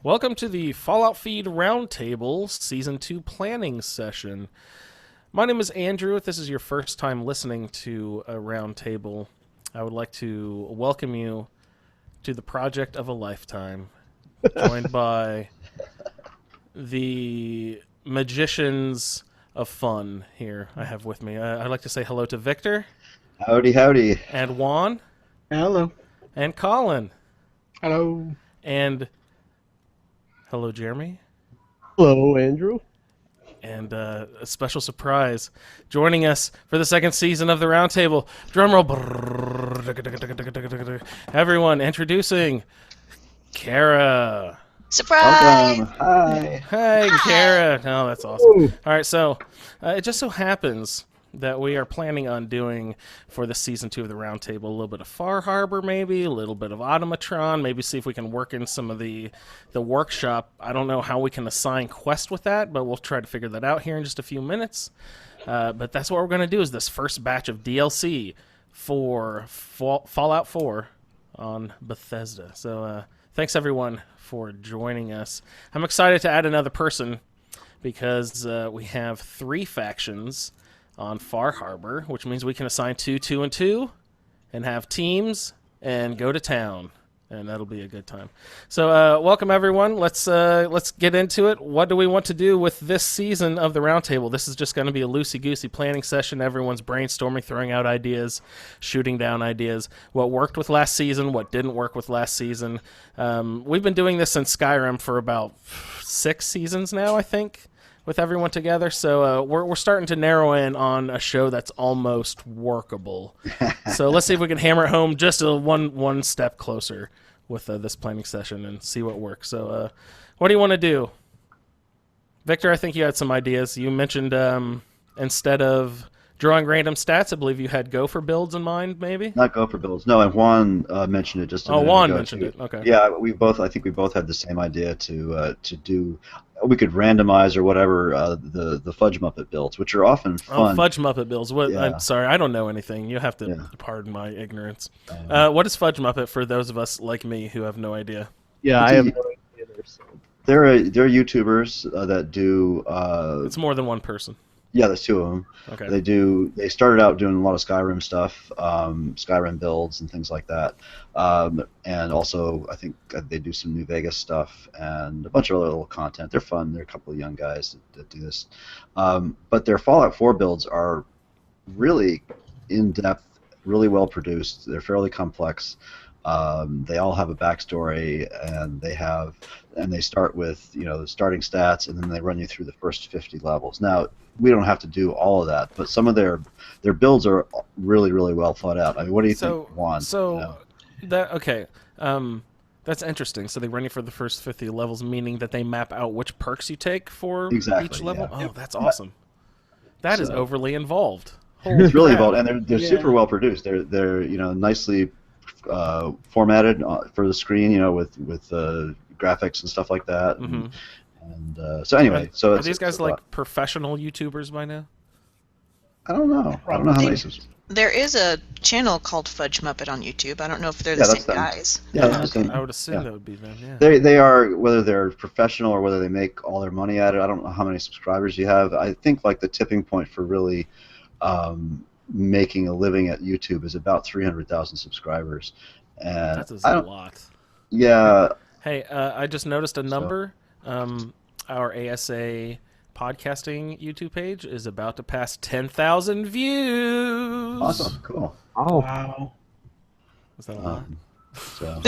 Welcome to the Fallout Feed Roundtable Season 2 planning session. My name is Andrew. If this is your first time listening to a roundtable, I would like to welcome you to the project of a lifetime, joined by the magicians of fun here I have with me. I'd like to say hello to Victor Howdy, howdy. and Juan Hello. and Colin Hello. and hello, Jeremy. Hello, Andrew. And a special surprise, joining us for the second season of the Roundtable. Drumroll. Everyone, introducing Kara. Surprise! Welcome. Hi. Hey, Kara. Oh, that's awesome. All right, so it just so happens that we are planning on doing for the season 2 of the Roundtable a little bit of Far Harbor, maybe a little bit of Automatron, maybe see if we can work in some of the workshop. I don't know how we can assign quest with that, but we'll try to figure that out here in just a few minutes. But that's what we're going to do is this first batch of DLC for Fallout 4 on Bethesda. So thanks everyone for joining us. I'm excited to add another person because we have 3 factions on Far Harbor, which means we can assign 2, 2, and 2, and have teams and go to town, and that'll be a good time. So, welcome everyone. Let's get into it. What do we want to do with this season of the Roundtable? This is just going to be a loosey-goosey planning session. Everyone's brainstorming, throwing out ideas, shooting down ideas. What worked with last season? What didn't work with last season? We've been doing this since Skyrim for about 6 seasons now, I think, with everyone together, so we're starting to narrow in on a show that's almost workable. So let's see if we can hammer it home just one step closer with this planning session and see what works. So what do you want to do? Victor, I think you had some ideas. You mentioned instead of drawing random stats, I believe you had gopher builds in mind, maybe? Not go for builds. No, and Juan mentioned it just a minute Juan ago, mentioned too. it. Okay. Yeah, I think we both had the same idea to do. We could randomize or whatever the Fudge Muppet builds, which are often fun. Oh, Fudge Muppet builds. What? Yeah. I'm sorry, I don't know anything. You have to Yeah. pardon my ignorance. Um, What is Fudge Muppet for those of us like me who have no idea? Yeah, It's I a- have no idea there. So. they're YouTubers that do. It's more than one person. Yeah, there's 2 of them. Okay. They started out doing a lot of Skyrim stuff, Skyrim builds and things like that, and also I think they do some New Vegas stuff and a bunch of other little content. They're fun. They're a couple of young guys that do this, but their Fallout 4 builds are really in depth, really well produced. They're fairly complex. They all have a backstory, and they start with the starting stats, and then they run you through the first 50 levels. Now we don't have to do all of that, but some of their builds are really really well thought out. I mean, what do you think, Juan? Okay. That's interesting. So they run you for the first 50 levels, meaning that they map out which perks you take for Exactly, each level. yeah. Oh, that's awesome. That is So- overly involved. It's really crap. involved, and they're Yeah. super well produced. They're nicely formatted for the screen, with graphics and stuff like that. Mhm. And so anyway, so Are it's, these guys it's a like lot. professional YouTubers by now? I don't know. I don't know how many. There is a channel called Fudge Muppet on YouTube. I don't know if they're Yeah, the that's same them. guys. Yeah, that's the same. I would assume Yeah. that would be them. Yeah. They are, whether they're professional or whether they make all their money at it. I don't know how many subscribers you have. I think like the tipping point for really making a living at YouTube is about 300,000 subscribers. And That is I a don't. lot. Yeah. Hey, I just noticed a So- number. Our ASA podcasting YouTube page is about to pass 10,000 views. Awesome. Cool. Oh. Wow. Is that a lot? So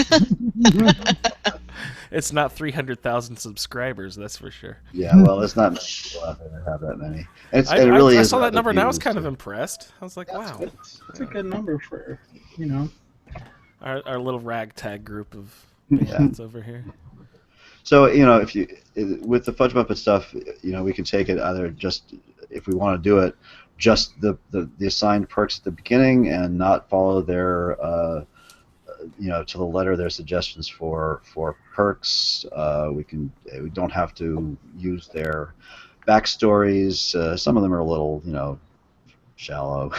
It's not 300,000 subscribers, that's for sure. yeah. Well, there's not many people out there that have that many. I It really I is saw about that the number and I was views, kind of too. impressed. I was like, wow. That's a good number for, you know. Our little ragtag group of Yeah. fans over here. So if you with the Fudge Muppet stuff, we can take it either just if we want to do it, just the assigned perks at the beginning and not follow their to the letter their suggestions for perks. We don't have to use their backstories. Some of them are a little shallow,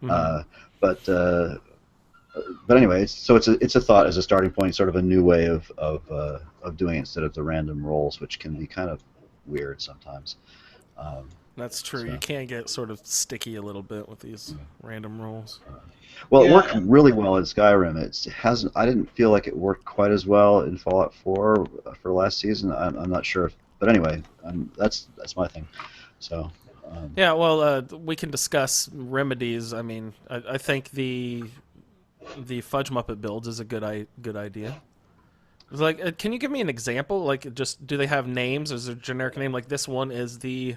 Mhm. but but anyway, it's a thought as a starting point, sort of a new way of doing it instead of the random rolls, which can be kind of weird sometimes. Um, That's true. You so. can get sort of sticky a little bit with these random rolls. Well, it Yeah, worked really well in Skyrim. It hasn't. I didn't feel like it worked quite as well in Fallout 4 for last season. I'm not sure, but anyway, that's my thing. So. Yeah, well, we can discuss remedies. I mean, I think the Fudge Muppet builds is a good idea. It's like, can you give me an example? Like, just do they have names? Is there a generic name? Like this one is the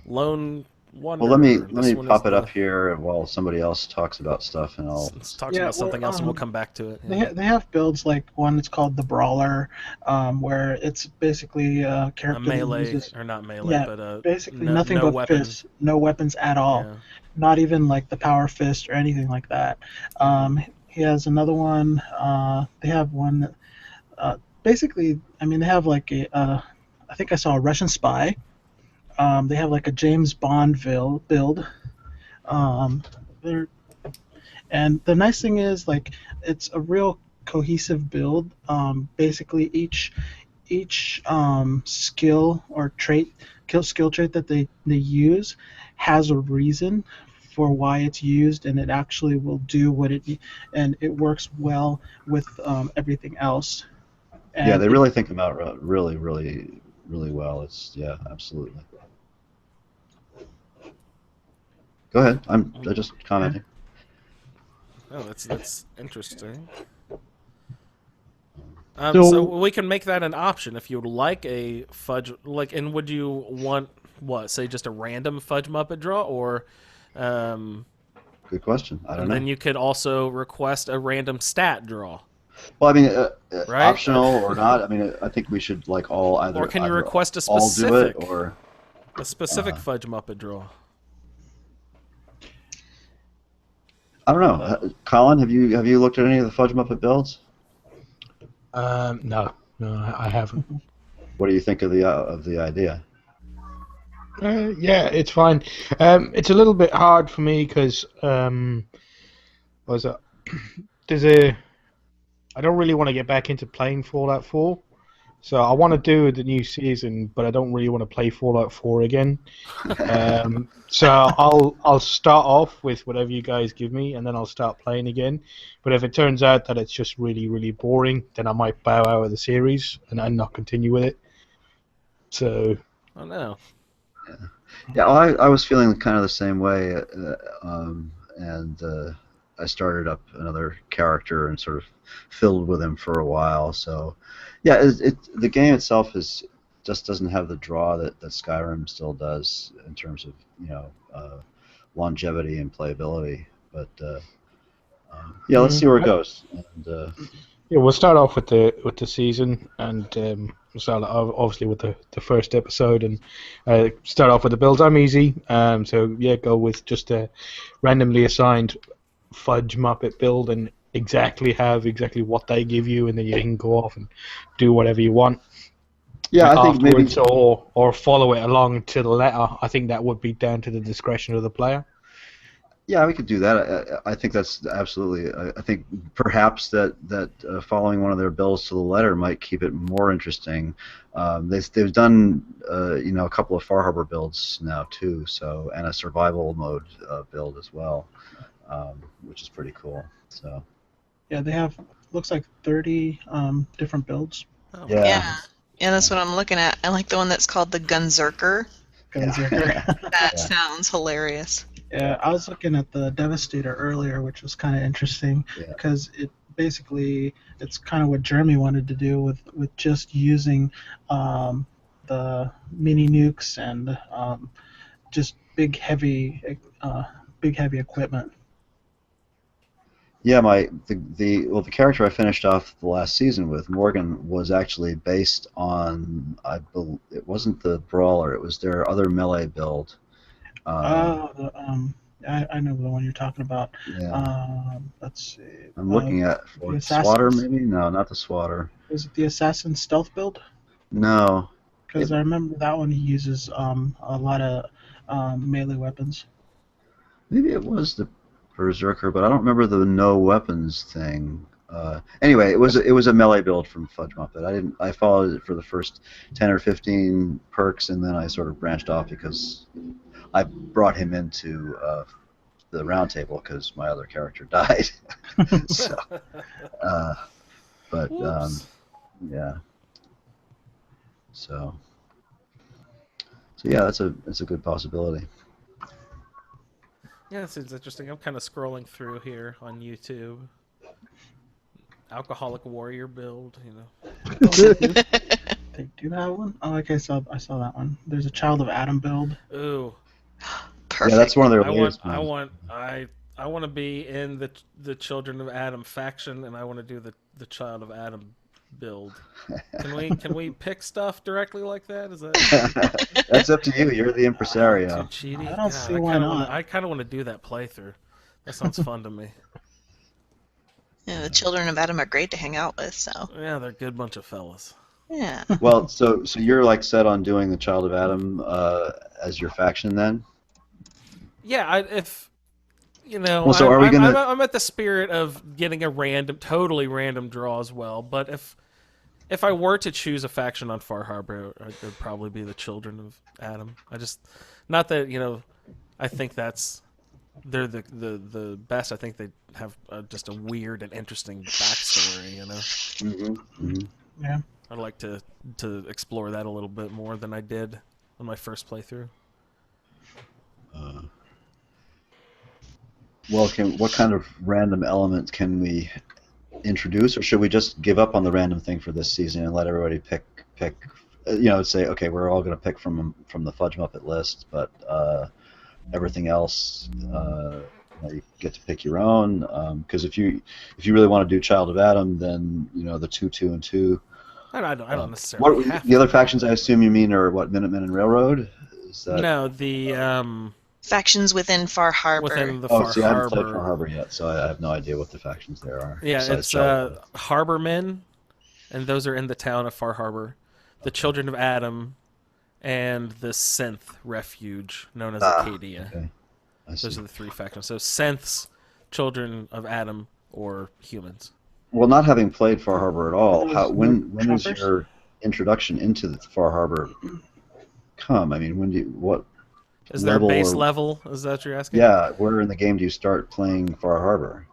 Lone Well, Wanderer. let This me one is pop it the up here while somebody else talks about stuff, and I'll. talks yeah. about something else, and we'll come back to it. They have builds like one that's called the Brawler, where it's basically a A character that melee uses or not melee, yeah, but basically no, nothing no but weapon. fists, no weapons at all, Yeah. not even like the power fist or anything like that. He has another one. They have one. Basically, I mean, they have like a. I think I saw a Russian spy. They have like a James Bond build. They're And the nice thing is, like, it's a real cohesive build. Basically, each skill or skill trait that they use has a reason for why it's used, and it actually will do what and it works well with everything else. Yeah, And they really think about really, really, really well. It's yeah, absolutely. Go ahead. I'm just commenting. Oh, that's interesting. So- So we can make that an option if you would like a fudge. Like, and would you want what? Say just a random Fudge Muppet draw, or Good question. I don't and know. then you could also request a random stat draw, Well, I mean, right? optional or not. I mean, I think we should like all Or can you either request a all do it specific or Fudge Muppet draw? I don't know. Colin, have you looked at any of the Fudge Muppet builds? No, I haven't. What do you think of the idea? Yeah, it's fine. It's a little bit hard for me because was it? There's a. I don't really want to get back into playing Fallout 4, so I want to do the new season, but I don't really want to play Fallout 4 again. So I'll start off with whatever you guys give me, and then I'll start playing again. But if it turns out that it's just really, really boring, then I might bow out of the series and not continue with it. So. Oh no. Yeah, well, I was feeling kind of the same way, and I started up another character and sort of filled with him for a while. So, yeah, the game itself just doesn't have the draw that Skyrim still does in terms of longevity and playability. But yeah, let's see where it goes. And, yeah, we'll start off with the season, and we'll start obviously with the first episode, and start off with the builds. I'm easy, so yeah, go with just a randomly assigned Fudge Muppet build, and exactly what they give you, and then you can go off and do whatever you want. yeah, I think maybe. Afterwards, or follow it along to the letter. I think that would be down to the discretion of the player. Yeah, we could do that. I think that's absolutely. I think perhaps that following one of their bills to the letter might keep it more interesting. They've done a couple of Far Harbor builds now too, so and a survival mode build as well, which is pretty cool. So yeah, they have looks like 30 different builds. Oh, yeah. Yeah, that's what I'm looking at. I like the one that's called the Gunzerker. That sounds hilarious. Yeah, I was looking at the Devastator earlier, which was kind of interesting because it's kind of what Jeremy wanted to do with just using the mini nukes and just big heavy equipment. Yeah, the character I finished off the last season with, Morgan, was actually based on it wasn't the Brawler, it was their other melee build. I know the one you're talking about. Yeah. Let's see. I'm looking at the Swatter, Assassins? maybe? No, not the Swatter. Is it the Assassin stealth build? No. Because I remember that one he uses a lot of melee weapons. Maybe it was the Berserker, but I don't remember the no weapons thing. Anyway, it was a melee build from Fudge Muppet. I followed it for the first 10 or 15 perks, and then I sort of branched off because I brought him into the Roundtable because my other character died. So, but yeah. So yeah, that's a good possibility. Yeah, this is interesting. I'm kind of scrolling through here on YouTube. Alcoholic warrior build, you know. They do have one. Oh, okay, so I saw that one. There's a Child of Adam build. Ooh, Perfect. Yeah, that's one of their latest I ones. want to be in the Children of Adam faction, and I want to do the Child of Adam build. Can we pick stuff directly like that? Is that That's up to you. You're the impresario. too cheaty? I don't see why not. I kind of want to do that playthrough. That sounds fun to me. Yeah, the Children of Adam are great to hang out with, so. Yeah, they're a good bunch of fellas. Yeah. Well, so you're like set on doing the Child of Adam as your faction then? Yeah, if you know, Well, so are we gonna? I'm at the spirit of getting a totally random draw as well. But if I were to choose a faction on Far Harbor, it would probably be the Children of Adam. Not that I think they're the best. I think they have just a weird and interesting backstory. Yeah. I'd like to explore that a little bit more than I did on my first playthrough. Well, what kind of random element can we introduce, or should we just give up on the random thing for this season and let everybody pick? Say, okay, we're all going to pick from the Fudge Muppet list, but everything else, you get to pick your own. Because if you really want to do Child of Adam, then the 2, 2, and 2. I don't necessarily have the other factions, I assume you mean, are what, Minutemen and Railroad? Is that... No, the Factions within Far Harbor. within the Far I haven't played Harbor. Far Harbor yet, so I have no idea what the factions there are. Yeah, besides it's Child of Adam. Harbormen, and those are in the town of Far Harbor. The Children of Adam, and the Synth Refuge, known as Acadia. Okay. I see. Those are the three factions. So Synths, Children of Adam, or humans. Well, not having played Far Harbor at all, when Choppers? does your introduction into the Far Harbor come? I mean, what Is there a level base level? Is that what you're asking? Yeah, where in the game do you start playing Far Harbor?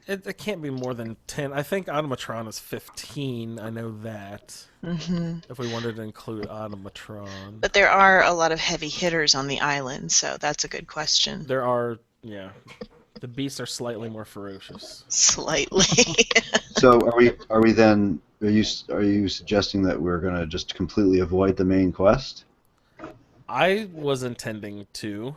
It can't be more than 10. I think Automatron is 15. I know that. If we wanted to include Automatron. But there are a lot of heavy hitters on the island, so that's a good question. There are, yeah. The beasts are slightly more ferocious. Slightly. So are you suggesting that we're going to just completely avoid the main quest? I was intending to,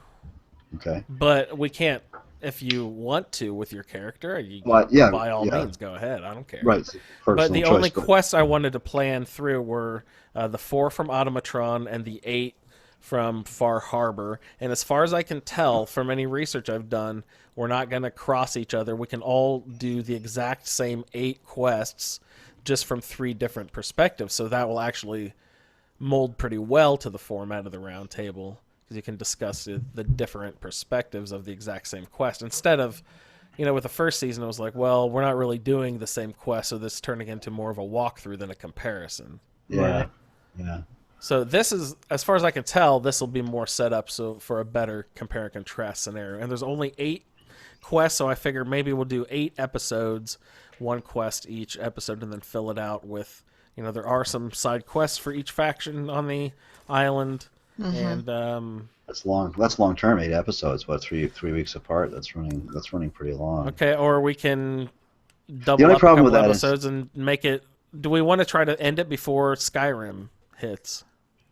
Okay. but we can't. If you want to with your character, by all means, go ahead. I don't care. Right. But the only quests I wanted to plan through were the 4 from Automatron and the 8 from Far Harbor. And as far as I can tell from any research I've done, we're not going to cross each other. We can all do the exact same 8 quests just from 3 different perspectives. So that will actually mold pretty well to the format of the round table, because you can discuss the different perspectives of the exact same quest. Instead of, with the first season, it was like, well, we're not really doing the same quest, so this is turning into more of a walkthrough than a comparison. Yeah. Right. Yeah. So this is, as far as I can tell, this will be more set up for a better compare and contrast scenario. And there's only 8 quests, so I figure maybe we'll do 8 episodes, 1 quest each episode, and then fill it out with, there are some side quests for each faction on the island. And That's long. That's long term. 8 episodes. What, 3 weeks apart? That's running pretty long. okay, or we can double The only up problem a with couple that is- episodes and make it. Do we want to try to end it before Skyrim hits?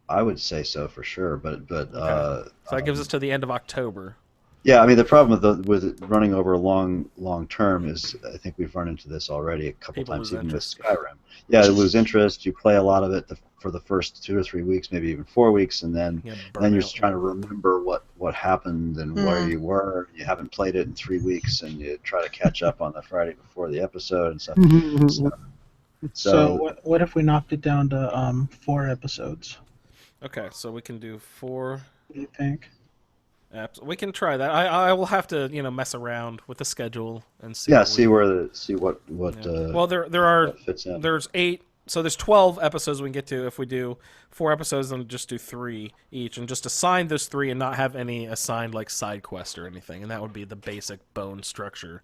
I would say so for sure, but So that gives us to the end of October. yeah, I mean the problem with it running over long term is I think we've run into this already a couple People times lose even interest. with Skyrim. Yeah, they lose interest. You play a lot of it for the first 2 or 3 weeks, maybe even 4 weeks, and then Yeah, you're burnout. just trying to remember what happened and where you were. You haven't played it in 3 weeks, and you try to catch up on the Friday before the episode and stuff. So what if we knocked it down to 4 episodes? Okay, so we can do 4 What do you think? We can try that. I will have to mess around with the schedule and see. Yeah, see what well, there are what fits in. there's 8. So there's 12 episodes we can get to. If we do 4 episodes, then just do 3 each, and just assign those 3 and not have any assigned like side quest or anything. And that would be the basic bone structure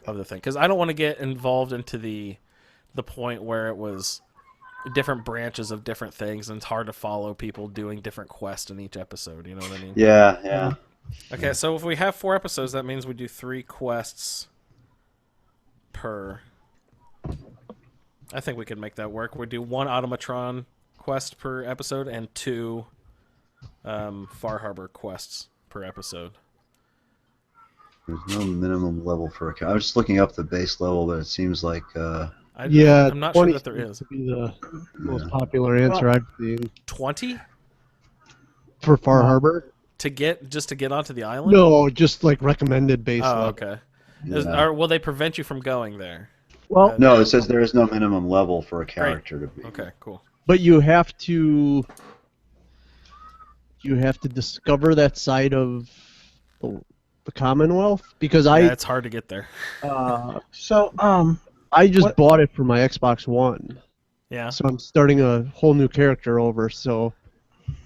of the thing. Because I don't want to get involved into the point where it was different branches of different things, and it's hard to follow people doing different quests in each episode. You know what I mean? Yeah. Okay, so if we have 4 episodes, that means we do 3 quests per. I think we could make that work. We do 1 Automatron quest per episode and 2 Far Harbor quests per episode. There's no minimum level for a. I was just looking up the base level, but it seems like. I'm not sure that there is. To be the most popular answer I've seen. 20 For Far Harbor? to get onto the island? No, just like recommended base level. Okay. Yeah. Or will they prevent you from going there? Well, No, it says there is no minimum level for a character to be. Okay, cool. but you have to discover that side of the Commonwealth because Yeah, it's hard to get there. So, I just what- bought it for my Xbox One. Yeah. So I'm starting a whole new character over, so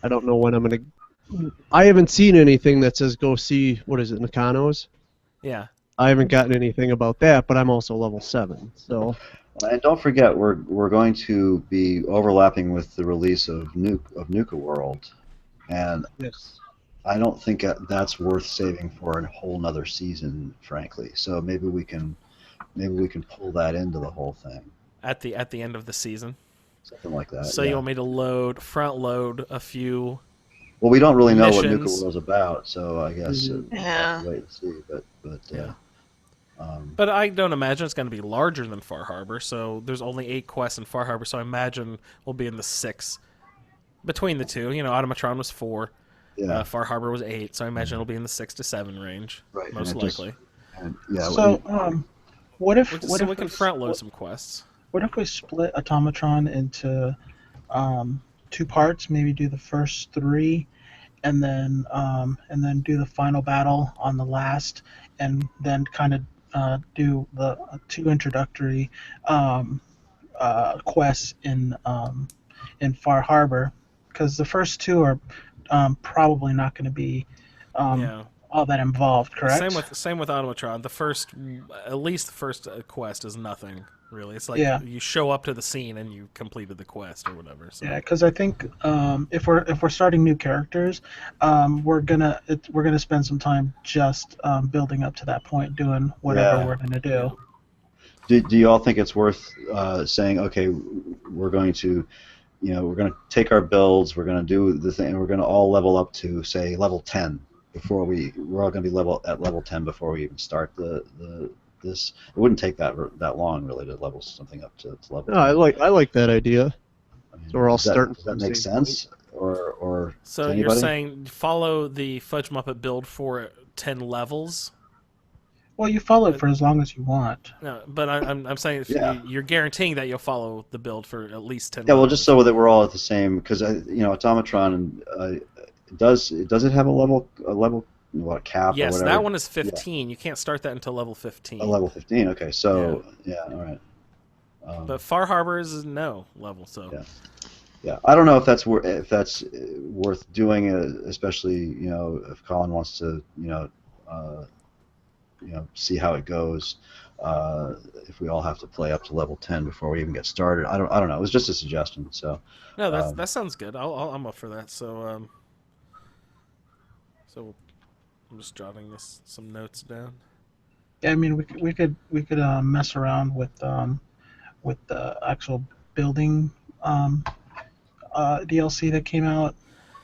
I don't know when I'm going to... I haven't seen anything that says go see, what is it, Nakanos? Yeah. I haven't gotten anything about that, but I'm also level 7, so... And don't forget, we're going to be overlapping with the release of Nuka World, and Yes. I don't think that's worth saving for a whole nother season, frankly. So maybe we can pull that into the whole thing, At the end of the season. something like that. So yeah. you want me to front load a few? Well, we don't really know what Nuka missions. World's about, so I guess we'll Yeah. have to wait and see. But Yeah. But I don't imagine it's going to be larger than Far Harbor. So there's only 8 quests in Far Harbor. So I imagine we'll be in the 6 between the two. Automatron was 4. yeah, Far Harbor was 8. So I imagine it'll be in the 6 to 7 range, right. most and it just- likely. and, yeah. so what if So we can front load some quests. What if we split Automatron into 2 parts? Maybe do the first 3, and then do the final battle on the last, and then kind of do the 2 introductory quests in Far Harbor, because the first 2 are probably not going to be Yeah. all that involved. Correct. Same with Automatron. At least the first quest is nothing really. It's like Yeah. you show up to the scene and you completed the quest or whatever. So. Yeah, because I think if we're starting new characters, we're gonna spend some time just building up to that point, doing whatever Yeah. we're gonna do. Do you all think it's worth saying, okay, we're going to, we're going to take our builds, we're going to do the thing, and we're going to all level up to, say, level 10 before we're all going to be at level 10 before we even start this. It wouldn't take that long really to level something up to level. No, 10. I like that idea. I mean, So we're all does that- starting Does that from the make same sense? Or So to you're anybody? saying follow the Fudge Muppet build for 10 levels? Well, you follow it for as long as you want. No, but I'm saying if Yeah. you're guaranteeing that you'll follow the build for at least 10 Yeah, well, levels. just so that we're all at the same, because Automatron does it have a level cap or Yes, whatever? that one is 15. You can't start that until level 15. A level 15. Okay, so yeah, all right. But Far Harbor is no level, so Yeah. Yeah, I don't know if that's worth doing, especially if Colin wants to see how it goes. If we all have to play up to level 10 before we even get started, I don't know. It was just a suggestion. So no, that sounds good. I'm up for that. So so I'm just jotting some notes down. Yeah, I mean, we could mess around with the actual building DLC that came out,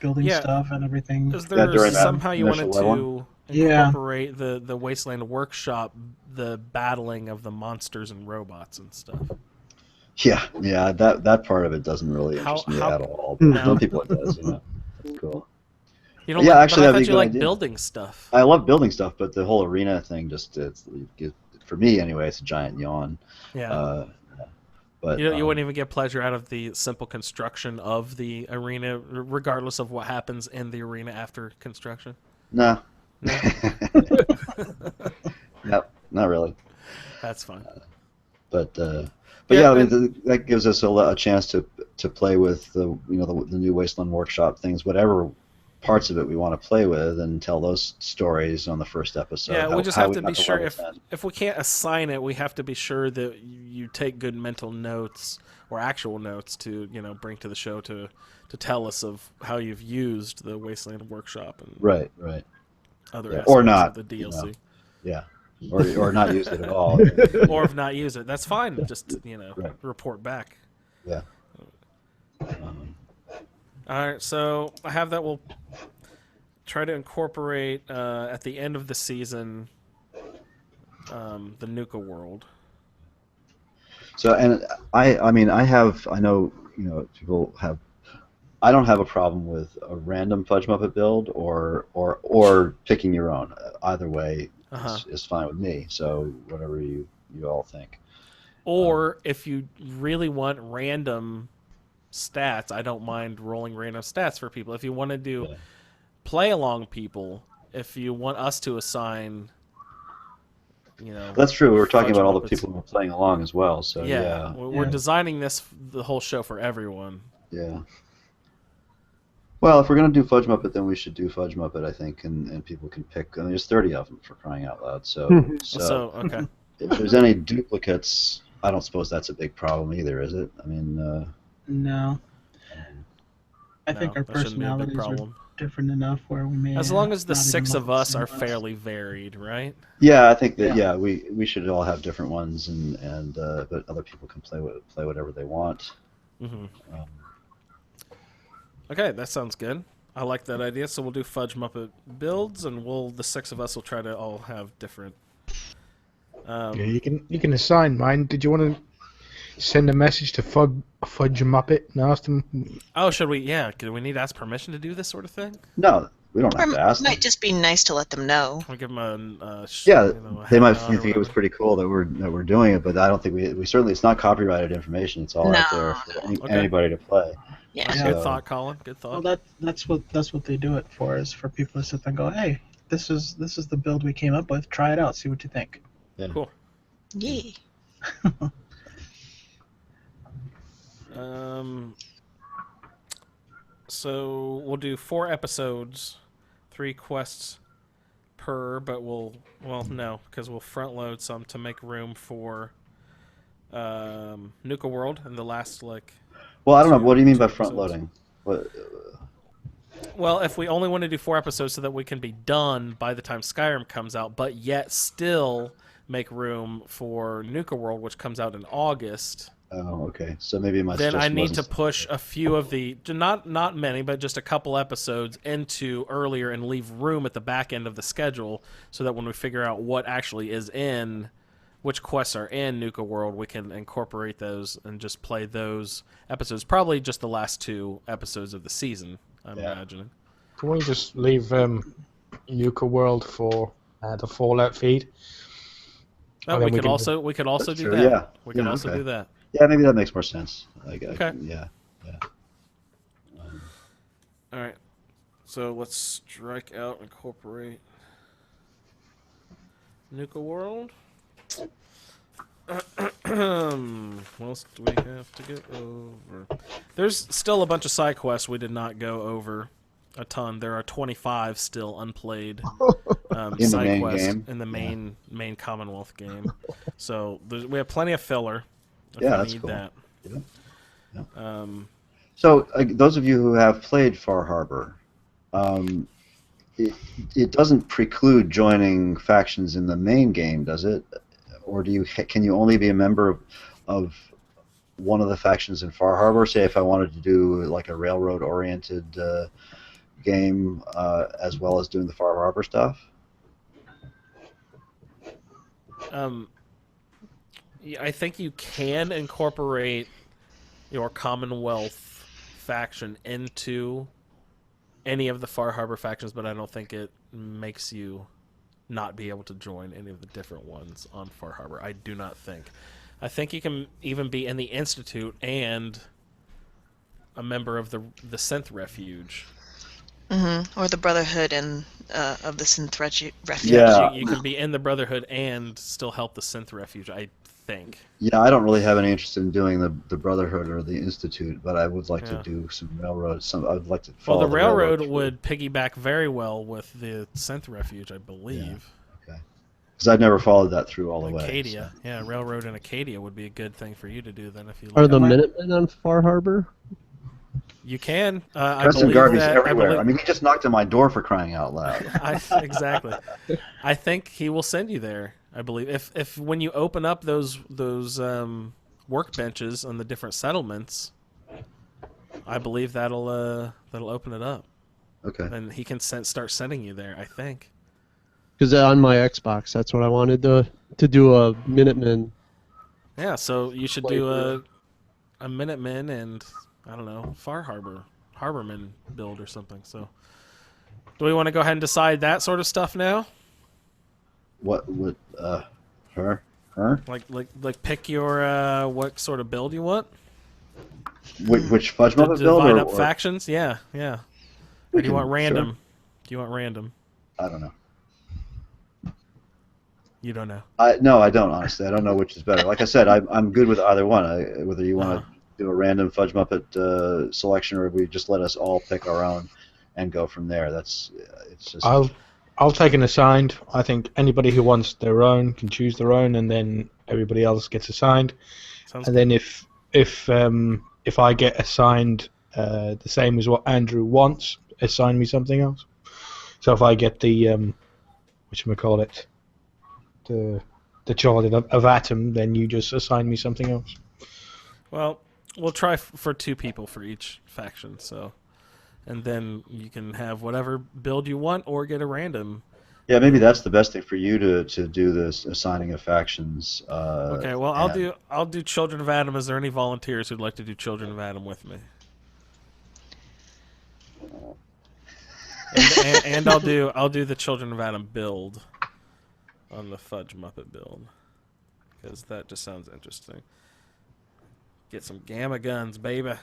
building Yeah. stuff and everything. Is Yeah, there during that somehow you wanted initial to Yeah. incorporate the Wasteland Workshop, the battling of the monsters and robots and stuff? yeah, that part of it doesn't really interest me how- at all. No. But some people it does. Cool. You don't Yeah, like, actually, but I that'd be thought a you good like idea. building stuff. I love building stuff, but the whole arena thing for me anyway, it's a giant yawn. Yeah. But You wouldn't even get pleasure out of the simple construction of the arena, regardless of what happens in the arena after construction. No, No, Nope, not really. that's fine. But Yeah, yeah, I and- mean that gives us a chance to play with the new Wasteland Workshop things, whatever parts of it we want to play with, and tell those stories on the first episode. Yeah, we just how have we to got be sure level if 10. if we can't assign it, we have to be sure that you take good mental notes or actual notes to bring to the show to tell us of how you've used the Wasteland Workshop and Right. other Yeah. aspects Or not. of the DLC. Yeah. Or not use it at all. Or if not use it, that's fine. Just Right. report back. Yeah. All right, so I have that. We'll try to incorporate at the end of the season the Nuka world. So, and I mean, I know, people have. I don't have a problem with a random Fudge Muppet build or picking your own. Either way is fine with me. So whatever you all think. Or if you really want random stats, I don't mind rolling random stats for people. If you want to do play along people, if you want us to assign, That's true. We were talking Fudge about all the Muppets. people who are playing along as well. So yeah. We're designing the whole show for everyone. Yeah. Well, if we're gonna do Fudge Muppet, then we should do Fudge Muppet, I think, and people can pick. I mean, there's 30 of them for crying out loud. So Okay. if there's any duplicates, I don't suppose that's a big problem either, is it? I mean, No. I think our that shouldn't be a big personalities are problem. different enough where we may. As long as the not even 6 look of the us same are as us. fairly varied, right? yeah, I think that we should all have different ones, and but other people can play whatever they want. Mm-hmm. Okay, that sounds good. I like that idea. So we'll do Fudge Muppet builds, and the 6 of us will try to all have different. Yeah, you can assign mine. Did you want to send a message to Fudge Muppet and ask them? Oh, should we? Yeah, do we need to ask permission to do this sort of thing? No, we don't have Or to ask it them. might just be nice to let them know. We'll give them a Yeah, they hat might on or think it was whatever. pretty cool that we're doing it, but I don't think we certainly, it's not copyrighted information. It's all out there for anybody to play. Yeah. Good thought, Colin. Good thought. Well, that's what they do it for, is for people to sit there and go, hey, this is the build we came up with. Try it out, see what you think. Yeah. Cool. Yay. So we'll do 4 episodes, 3 quests per, but no, because we'll front load some to make room for Nuka World and the last Well, I don't know. What do you mean by two front episodes. loading? What? Well, if we only want to do 4 episodes so that we can be done by the time Skyrim comes out, but yet still make room for Nuka World, which comes out in August. Oh, okay. So maybe my Then I suggestion need to wasn't- push a few of the not many, but just a couple episodes into earlier and leave room at the back end of the schedule so that when we figure out what actually is in, which quests are in Nuka World, we can incorporate those and just play those episodes. Probably just the last 2 episodes of the season, I'm imagining. Can we just leave Nuka World for the Fallout feed? Oh, And then we could also That's do true, that. yeah. We can Yeah, also okay. do that. Yeah, maybe that makes more sense. Okay. Yeah. All right. So let's strike out incorporate Nuka World. What else do we have to get over? There's still a bunch of side quests we did not go over a ton. There are 25 still unplayed In the side main quests game? in the main Commonwealth game. So we have plenty of filler. If Yeah, we that's need cool. that. Yeah. So those of you who have played Far Harbor, it doesn't preclude joining factions in the main game, does it? Or can you only be a member of one of the factions in Far Harbor? Say if I wanted to do like a railroad-oriented game as well as doing the Far Harbor stuff? Yeah, I think you can incorporate your Commonwealth faction into any of the Far Harbor factions, but I don't think it makes you not be able to join any of the different ones on Far Harbor. I do not think. I think you can even be in the Institute and a member of the Synth Refuge. Or the Brotherhood and of the Synth Refuge. Yeah. You can be in the Brotherhood and still help the Synth Refuge, I think. Yeah, I don't really have any interest in doing the Brotherhood or the Institute, but I would like to do some railroad. I would like to follow the railroad through. would piggyback very well with the Synth Refuge, I believe. Yeah. Okay. Because I've never followed that through all the way. Acadia, So. yeah, railroad in Acadia would be a good thing for you to do then if you. Are the Minutemen on Far Harbor? You can. I Preston believe Garvey's that, everywhere. I mean, he just knocked on my door for crying out loud. Exactly. I think he will send you there. I believe if when you open up those workbenches on the different settlements, I believe that'll open it up. Okay. And he can start sending you there. I think. Because on my Xbox, that's what I wanted to do a Minutemen. Yeah, so you should do a Minutemen and I don't know Harborman build or something. So, do we want to go ahead and decide that sort of stuff now? What would her? Like pick your what sort of build you want? Which Fudge Muppet to build? Divide up factions? Yeah. Or do you want random? Sure. Do you want random? I don't know. You don't know. No, I don't. Honestly, I don't know which is better. Like I said, I'm good with either one. Whether you want to do a random Fudge Muppet selection, or we just let us all pick our own and go from there. It's just. I'll take an assigned. I think anybody who wants their own can choose their own, and then everybody else gets assigned. And then if I get assigned the same as what Andrew wants, assign me something else. So if I get the whatchamacallit, the child of Atom, then you just assign me something else. Well, we'll try for 2 people for each faction. So, and then you can have whatever build you want or get a random. Yeah, maybe that's the best thing for you to do this assigning of factions. Okay, well I'll do Children of Atom. Is there any volunteers who'd like to do Children of Atom with me? And I'll do the Children of Atom build on the Fudge Muppet build because that just sounds interesting. Get some gamma guns, baby.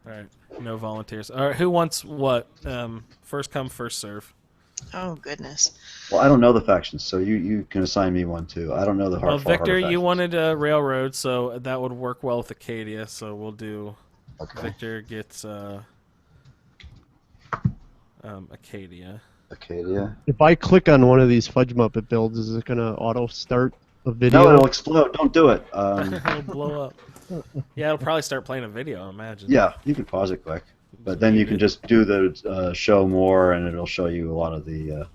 All right, no volunteers. All right, who wants what? First come, first serve. Oh goodness. Well, I don't know the factions, so you can assign me one too. I don't know the Well, Victor, you wanted a railroad, so that would work well with Acadia. So we'll do. Okay. Victor gets Acadia. Acadia. If I click on one of these Fudge Muppet builds, is it gonna auto start a video? No, it'll explode. Don't do it. It'll blow up. Yeah, it'll probably start playing a video, I imagine. Yeah, you can pause it quick, but then you can just do the show more, and it'll show you a lot of the.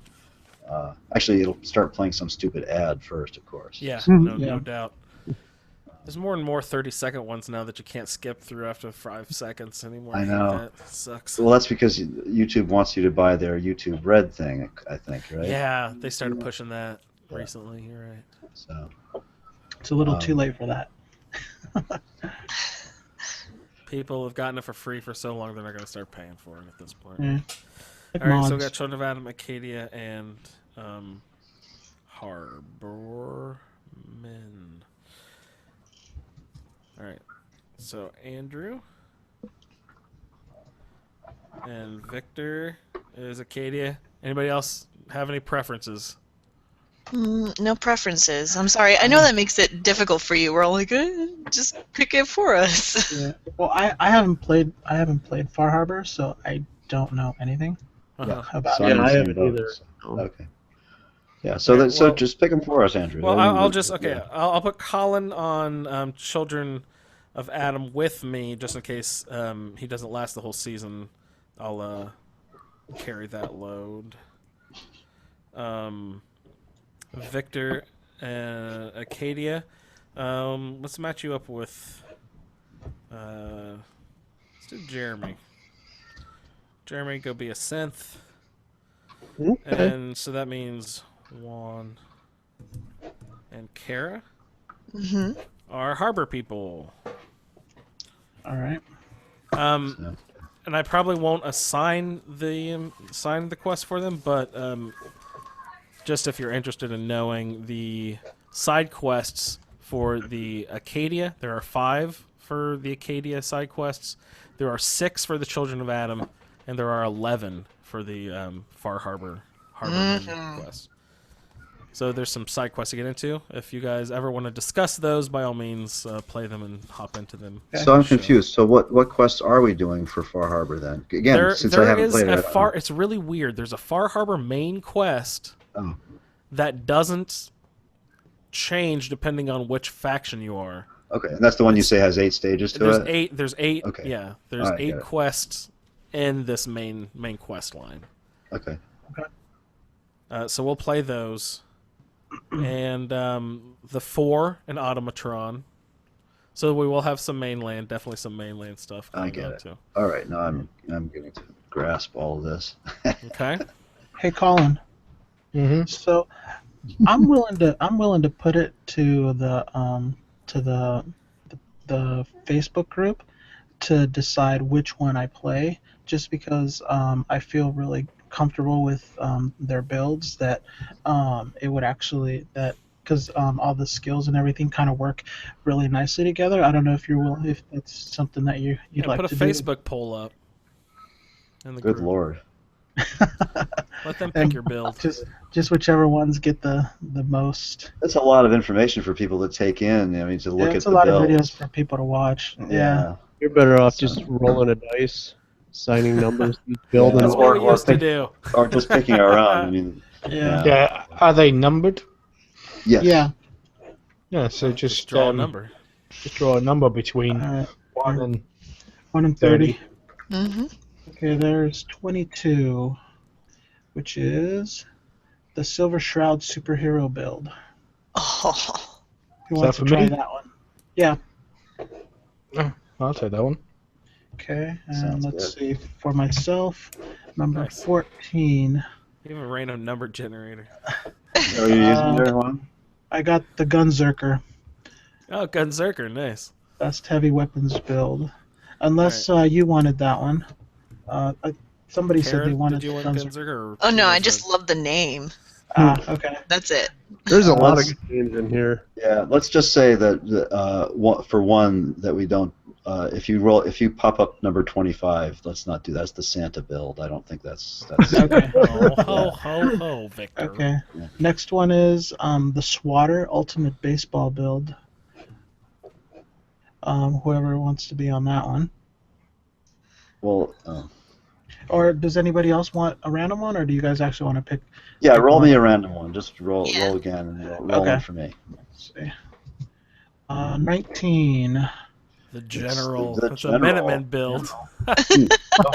Actually, it'll start playing some stupid ad first, of course. Yeah, no doubt. There's more and more 30-second ones now that you can't skip through after 5 seconds anymore. I know. That sucks. Well, that's because YouTube wants you to buy their YouTube Red thing, I think, right? Yeah, they started pushing that recently. You're right. So it's a little too late for that. People have gotten it for free for so long, they're not going to start paying for it at this point. Yeah. All right, so we got Children of Atom, Acadia, and Harbormen. All right, so Andrew and Victor is Acadia. Anybody else have any preferences? No preferences. I'm sorry. I know that makes it difficult for you. We're all like, just pick it for us. Yeah. Well, I haven't played Far Harbor, so I don't know anything about it. Yeah, I haven't either. Okay. Yeah, so so just pick them for us, Andrew. Well, I'll put Colin on Children of Atom with me, just in case he doesn't last the whole season. I'll carry that load. Victor and Acadia. Let's match you up with. Let's do Jeremy. Jeremy, go be a synth. Okay. And so that means Juan and Kara are harbor people. All right. And I probably won't assign the quest for them, but just if you're interested in knowing the side quests for the Acadia, there are 5 for the Acadia side quests. There are 6 for the Children of Adam, and there are 11 for the Far Harbor quest. So there's some side quests to get into. If you guys ever want to discuss those, by all means, play them and hop into them. So I'm confused. So what quests are we doing for Far Harbor then? Again, since I haven't played it, it's really weird. There's a Far Harbor main quest Oh. that doesn't change depending on which faction you are. Okay, and that's the one you say has 8 stages to it? There's 8. Okay. Yeah, there's 8 quests in this main quest line. Okay. So we'll play those. And the 4 in Automatron. So we will have some mainland, definitely some mainland stuff going I get on it. too. All right, now I'm getting to grasp all of this. Okay. Hey, Colin. Mm-hmm. So, I'm willing to put it to the Facebook group to decide which one I play, just because I feel really comfortable with their builds that it would actually because all the skills and everything kind of work really nicely together. I don't know if that's something that you'd like to do. Put a Facebook poll up in the Good group. Lord. Let them pick your build. Just whichever ones get the most. That's a lot of information for people to take in. I mean, to look at It's the a lot builds. of videos for people to watch. Yeah. You're better off just rolling a dice, signing numbers, building. That's what we used to do. Or just picking our own. I mean, Yeah. Are they numbered? yes. Yeah. Yeah. So just draw a number. Just draw a number between 1 and 1 and 30. Mm-hmm. Okay, there's 22, which is the Silver Shroud superhero build. Oh. Who Is wants that to for try me? that one? Yeah. I'll take that one. Okay, and Sounds let's good. see. For myself, number Nice. 14, You have a random number generator. Are you using your one? I got the Gunzerker, Oh, Gunzerker, nice. best heavy weapons build. Unless you wanted that one. Somebody said they Karen, wanted did you want Gunzerker. Gunzerker? Or Oh no, I was just love the name. Okay. That's it. There's a lot of Let's- good games in here. Yeah. Let's just say that for one that we don't. If you pop up number 25, let's not do that. That's the Santa build. I don't think that's. Okay. Ho, ho, ho, Victor. Okay. Yeah. Next one is the Swatter Ultimate Baseball build. Whoever wants to be on that one. Well. Or does anybody else want a random one, or do you guys actually want to pick? Yeah, pick roll one? me a random one. Just roll Yeah. again and roll Okay. one for me. Let's see. 19. The general. The It's general. a Minutemen build. Oh,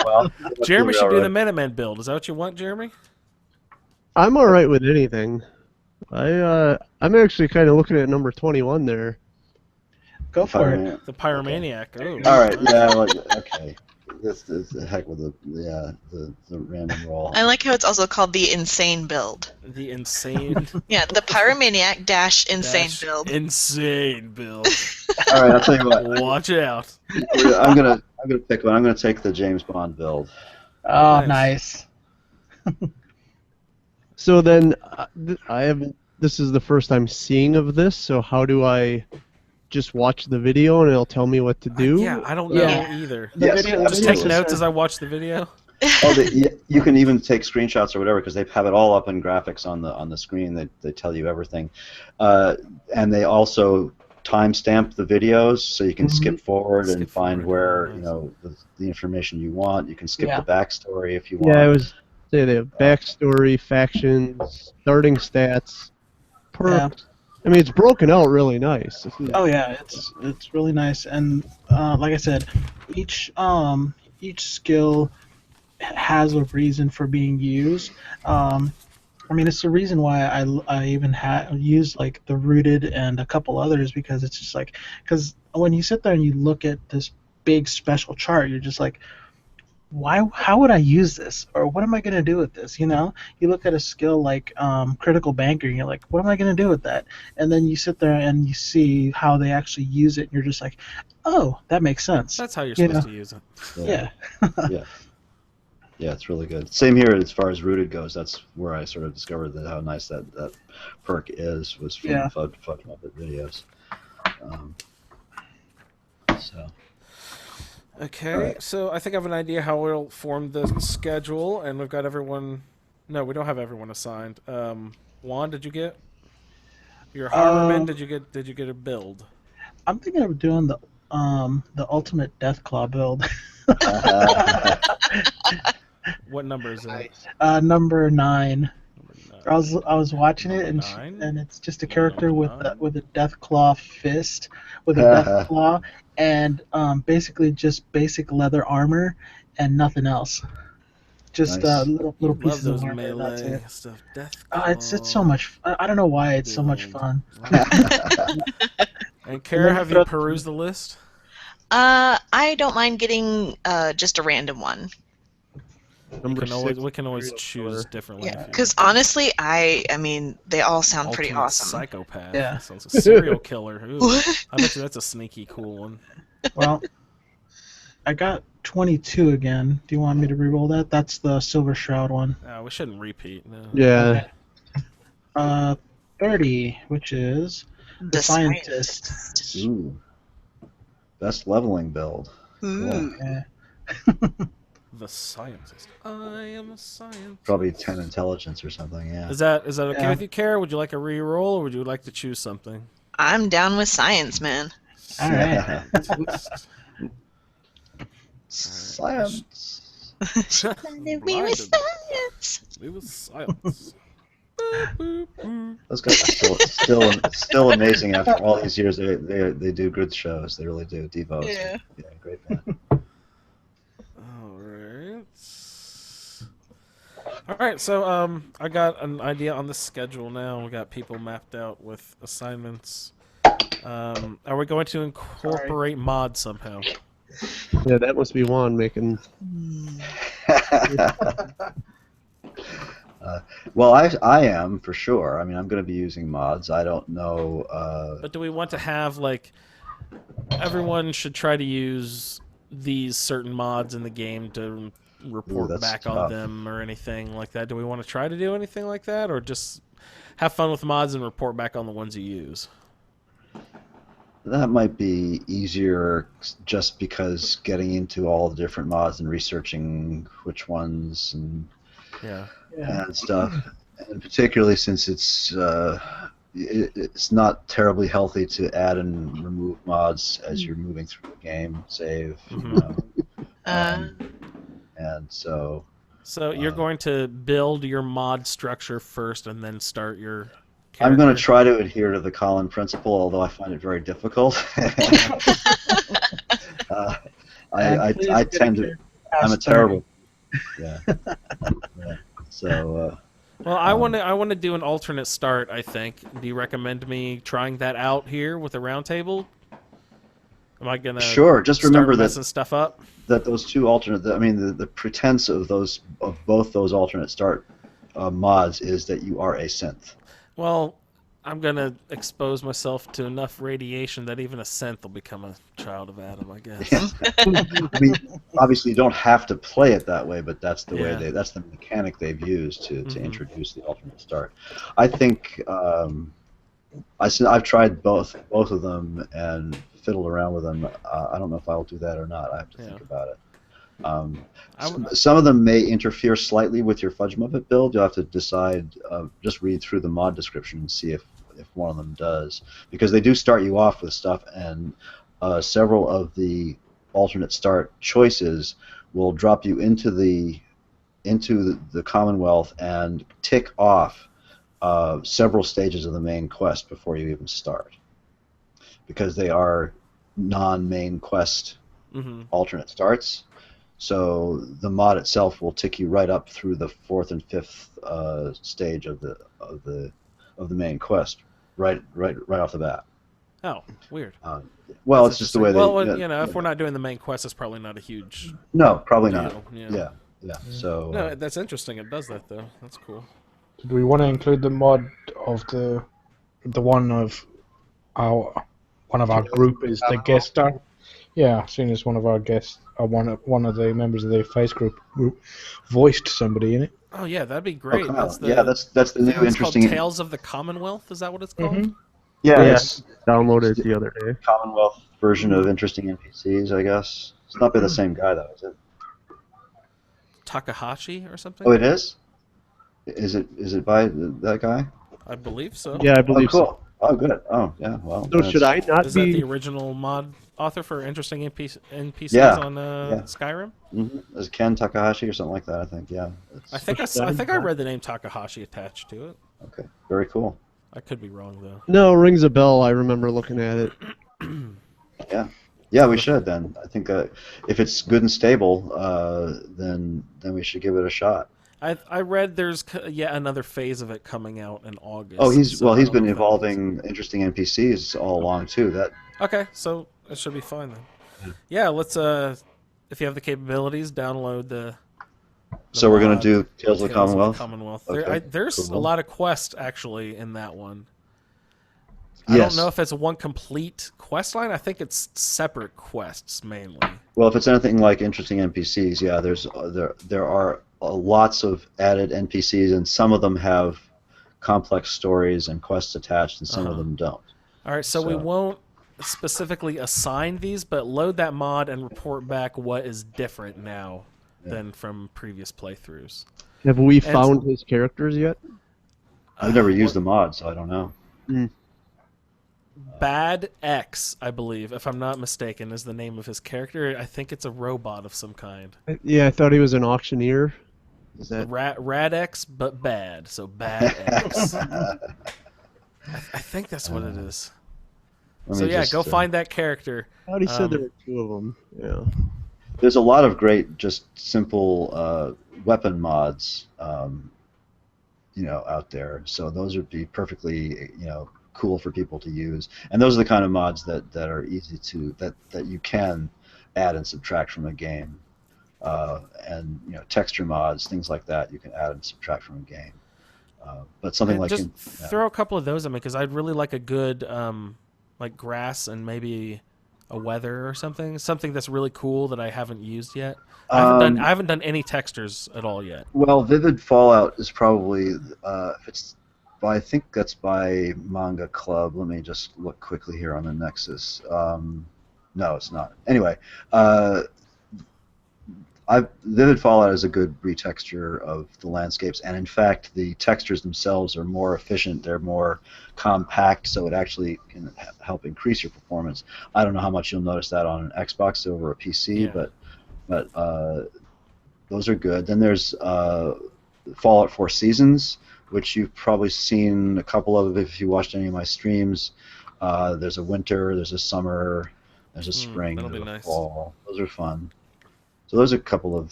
well. Jeremy should do Alright. the Minutemen build. Is that what you want, Jeremy? I'm all right with anything. I'm actually kind of looking at number 21 there. Go for it. Fire- The Pyromaniac. Ooh. All right. Yeah. Okay. This is a heck with the random roll. I like how it's also called the Insane Build. The insane. Yeah, the Pyromaniac dash Insane dash Build. Insane build. All right. I'll tell you what. Watch out. I'm gonna pick one. I'm gonna take the James Bond build. Oh, Nice. nice. So then, I haven't. This is the first I'm seeing of this. So how do I just watch the video and it'll tell me what to do? Yeah, I don't know Yeah. either. The Yes, video- Just the take video notes says- as I watch the video. You can even take screenshots or whatever because they have it all up in graphics on the screen. They tell you everything, and they also timestamp the videos so you can skip forward Skip and find forward, where the information you want. You can skip Yeah. the backstory if you want. Yeah, I was say they have backstory, factions, starting stats, perks. I mean, it's broken out really nice. Oh yeah, it's really nice, and like I said, each skill has a reason for being used. I mean, it's the reason why I even used like the rooted and a couple others, because it's just like, because when you sit there and you look at this big special chart, you're just like, how would I use this, or what am I going to do with this? You know, you look at a skill like critical banker and you're like, what am I going to do with that? And then you sit there and you see how they actually use it and you're just like, oh, that makes sense. That's how you're You supposed know. to use it. Yeah. Yeah, it's really good. Same here as far as rooted goes. That's where I sort of discovered how nice that perk was from Yeah. Fudge Muppet videos. So Okay, Alright. so I think I have an idea how we'll form the schedule, and we've got everyone. No, we don't have everyone assigned. Juan, did you get your Harmerman? Um, Did you get a build? I'm thinking of doing the ultimate Deathclaw build. What number is it? Number 9. Number I was watching it, Number and 9? and it's just a Number character with 9? with a Deathclaw fist, with a Deathclaw, and basically just basic leather armor and nothing else. Just Nice. little You love pieces of those armor. That's melee it. stuff. Death It's so much. I don't know why it's so much build. fun. And Kara, then have you throw- perused the list? I don't mind getting just a random one. Number We can always serial choose killer. differently. Yeah, because honestly, I mean, they all sound pretty Ultimate awesome. Psychopath. Yeah. That sounds like a serial killer. Ooh, What? I bet you that's a sneaky cool one. Well, I got 22 again. Do you want me to reroll that? That's the Silver Shroud one. We shouldn't repeat. No. Yeah. Okay. 30, which is the Scientist. Ooh. Best leveling build. Ooh. Yeah. The Scientist. I am a scientist. Probably 10 intelligence or something, yeah. Is that okay Yeah. with you, Kara? Would you like a reroll, or would you like to choose something? I'm down with science, man. All right. Science. We were science. We were science. Those guys are still amazing after all these years. They do good shows. They really do. Devos. Yeah. Yeah, great band. All right. So I got an idea on the schedule now. We got people mapped out with assignments. Are we going to incorporate mods somehow? Yeah, that must be Juan making. Well, I am for sure. I mean, I'm going to be using mods. I don't know. But do we want to have like everyone should try to use these certain mods in the game to report that's back tough. on them or anything like that? Do we want to try to do anything like that, or just have fun with mods and report back on the ones you use? That might be easier just because getting into all the different mods and researching which ones and Yeah. and stuff, and particularly since it's not terribly healthy to add and remove mods as you're moving through the game, save, you know. And so So you're going to build your mod structure first and then start your I'm going to character? try to adhere to the Colin principle, although I find it very difficult. I tend to. I'm a terrible. Yeah. Yeah. So. Well, I want to do an alternate start, I think. Do you recommend me trying that out here with a roundtable? Am I gonna Sure. Just start remember messing stuff up? that those two alternate. I mean, the pretense of both those alternate start mods is that you are a synth. Well, I'm gonna expose myself to enough radiation that even a synth will become a child of Adam, I guess. Yeah. I mean, obviously, you don't have to play it that way, but that's the Yeah. way that's the mechanic they've used to Mhm. introduce the alternate start. I think I've tried both of them and fiddled around with them. I don't know if I'll do that or not. I have to think about it. Some of them may interfere slightly with your Fudge Muppet build. You'll have to decide. Just read through the mod description and see if one of them does, because they do start you off with stuff, and several of the alternate start choices will drop you into the Commonwealth and tick off several stages of the main quest before you even start, because they are non-main quest alternate starts. So the mod itself will tick you right up through the 4th and 5th stage of the main quest, right off the bat. Oh, weird. Well, That's it's just the way they. Well, if we're not doing the main quest, it's probably not a huge. No, probably deal. not. Yeah. Yeah. So. No, that's interesting. It does that though. That's cool. Do we want to include the mod of the one of our group is the guest star? Yeah, seeing as one of our guests, one of the members of the face group voiced somebody in it. Oh yeah, that'd be great. Oh, That's the, that's the new it's interesting. called Tales of the Commonwealth. Is that what it's called? Mhm. Yeah, Yeah, it's downloaded it the other day. Commonwealth version of interesting NPCs, I guess. It's not by the same guy though, is it? Takahashi or something? Oh, it is. Is it by that guy? I believe so. Yeah, I Oh, believe so. cool. Oh, good. Oh, yeah. Well, So should I not Is that the be? original mod author for Interesting NPCs Yeah, on yeah. Skyrim? Mm-hmm. Is Ken Takahashi or something like that? I think. Yeah. I think I think I read the name Takahashi attached to it. Okay. Very cool. I could be wrong though. No, rings a bell. I remember looking at it. Yeah. Yeah, we should then. I think if it's good and stable, then we should give it a shot. I read there's yet another phase of it coming out in August. Oh, he's so I he's don't know been if that evolving interesting NPCs all along too. That means- Okay, so it should be fine then. Yeah, let's if you have the capabilities, download the so we're gonna mod, do Tales of the Commonwealth. Okay, There's a cool. lot of quests actually in that one. I Yes. don't know if it's one complete quest line. I think it's separate quests mainly. Well, if it's anything like interesting NPCs, yeah, there are lots of added NPCs, and some of them have complex stories and quests attached, and some of them don't. All right, so we won't specifically assign these, but load that mod and report back what is different now than from previous playthroughs. Have we found his characters yet? I've never used the mod, so I don't know. Bad X, I believe, if I'm not mistaken, is the name of his character. I think it's a robot of some kind. Yeah, I thought he was an auctioneer. Is that Rad X, but bad. So Bad X. I think that's what it is. So yeah, go find that character. I thought he said there were two of them. Yeah. There's a lot of great, just simple weapon mods, out there. So those would be perfectly, cool for people to use. And those are the kind of mods that are easy to that you can add and subtract from a game. And texture mods, things like that, you can add and subtract from a game. But something like just throw a couple of those at me because I'd really like a good like grass and maybe a weather or something that's really cool that I haven't used yet. I haven't done any textures at all yet. Well, Vivid Fallout is probably I think that's by Manga Club. Let me just look quickly here on the Nexus. No, it's not. Anyway, Vivid Fallout is a good retexture of the landscapes, and in fact, the textures themselves are more efficient. They're more compact, so it actually can help increase your performance. I don't know how much you'll notice that on an Xbox over a PC, but those are good. Then there's Fallout 4 Seasons, which you've probably seen a couple of if you watched any of my streams. There's a winter, there's a summer, there's a spring, that'll be there's a nice. fall. Those are fun. So those are a couple of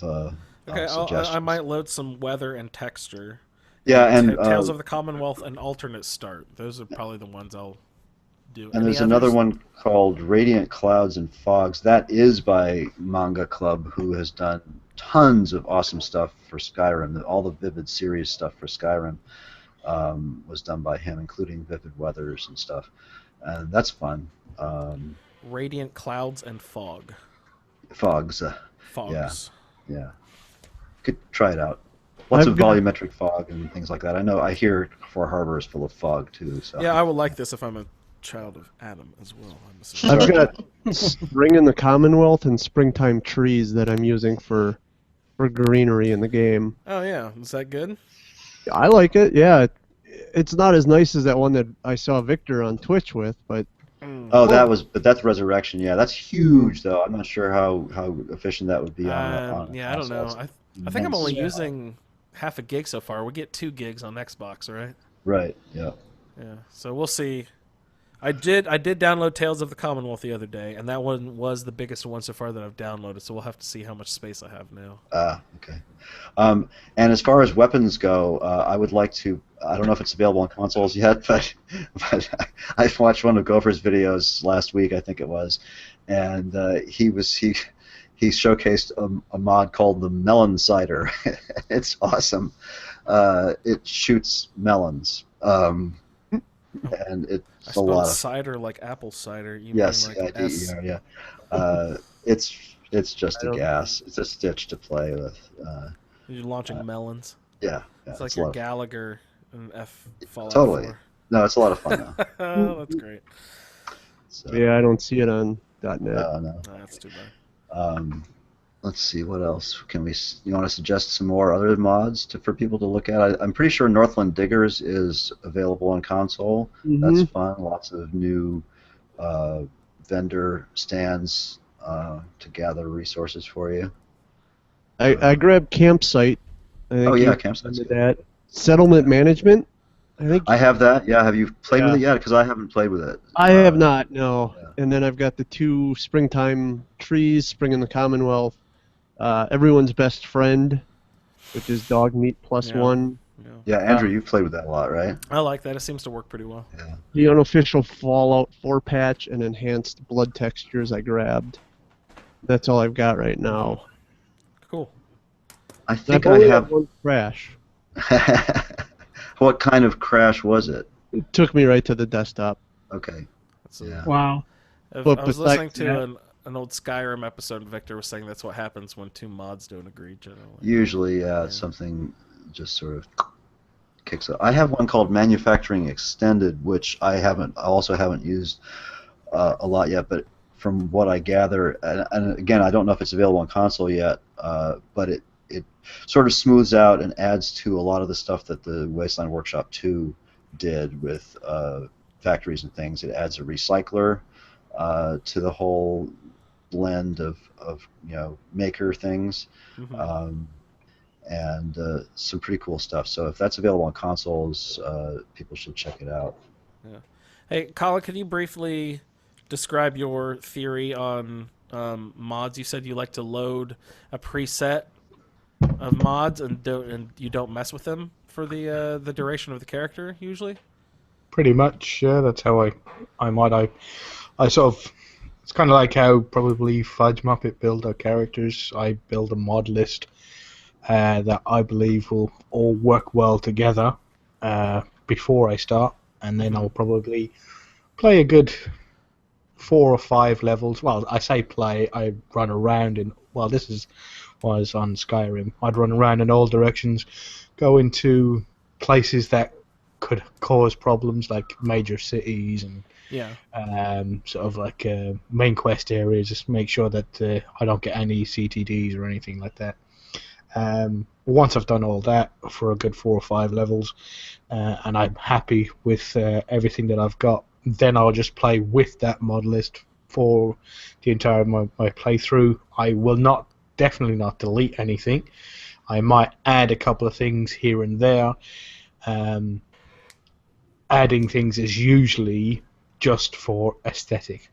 suggestions. I might load some weather and texture. Yeah, and Tales of the Commonwealth and Alternate Start. Those are probably the ones I'll do. And there's another one called Radiant Clouds and Fogs. That is by Manga Club, who has done tons of awesome stuff for Skyrim. All the Vivid series stuff for Skyrim was done by him, including Vivid Weathers and stuff. And that's fun. Radiant Clouds and Fogs. Fogs. Yeah. Could try it out. Lots of volumetric fog and things like that. I hear Far Harbor is full of fog too. So. Yeah, I would like this if I'm a child of Adam as well. I've got Spring in the Commonwealth and Springtime Trees that I'm using for greenery in the game. Oh yeah, is that good? I like it. Yeah, it's not as nice as that one that I saw Victor on Twitch with, but. Oh, but that's Resurrection. Yeah, that's huge though. I'm not sure how efficient that would be on yeah, I don't know. I think I'm only using half a gig so far. We get 2 gigs on Xbox, right? Right. Yeah. Yeah. So we'll see. I did download Tales of the Commonwealth the other day, and that one was the biggest one so far that I've downloaded. So we'll have to see how much space I have now. Okay. And as far as weapons go, I would like to. I don't know if it's available on consoles yet, but I watched one of Gopher's videos last week, I think it was, and he showcased a mod called the Melon Cider. It's awesome. It shoots melons. And it's a lot of cider like apple cider. You yes, mean like yeah. It's just a gas. It's a stitch to play with. You're launching melons. Yeah, it's like your Gallagher and Fallout totally. 4. No, it's a lot of fun though. That's great. So, yeah, I don't see it on .net. No. That's too bad. Let's see, what else can we? You want to suggest some more other mods for people to look at? I'm pretty sure Northland Diggers is available on console. That's fun. Lots of new vendor stands to gather resources for you. I grabbed Campsite. I think you Campsite's good. that. Settlement Management. I think I have that. Yeah, have you played with it yet? Because I haven't played with it. I have not. No. Yeah. And then I've got the 2 Springtime Trees, Spring in the Commonwealth, Everyone's Best Friend, which is Dog Meat Plus One. Yeah, Andrew, you've played with that a lot, right? I like that. It seems to work pretty well. Yeah. The unofficial Fallout 4 patch and enhanced blood textures I grabbed. That's all I've got right now. Cool. I think I've only had one crash. What kind of crash was it? It took me right to the desktop. Okay. Wow. I was listening to an old Skyrim episode, and Victor was saying that's what happens when 2 mods don't agree generally. Usually, something just sort of kicks up. I have one called Manufacturing Extended, which I also haven't used a lot yet, but from what I gather, and again, I don't know if it's available on console yet, but it sort of smooths out and adds to a lot of the stuff that the Wasteland Workshop 2 did with factories and things. It adds a recycler to the whole blend of maker things, and some pretty cool stuff. So if that's available on consoles, people should check it out. Yeah. Hey, Colin, can you briefly describe your theory on mods? You said you like to load a preset of mods and you don't mess with them for the duration of the character usually. Pretty much, yeah. That's how I sort of. It's kind of like how probably Fudge Muppet build their characters. I build a mod list that I believe will all work well together before I start, and then I'll probably play a good 4 or 5 levels. Well, I say play. I run around in. Well, was on Skyrim. I'd run around in all directions, go into places that could cause problems like major cities and sort of like main quest areas. Just make sure that I don't get any CTDs or anything like that. Once I've done all that for a good 4 or 5 levels, and I'm happy with everything that I've got, then I'll just play with that mod list for the entire my playthrough. I will definitely not delete anything. I might add a couple of things here and there. Adding things is usually just for aesthetic.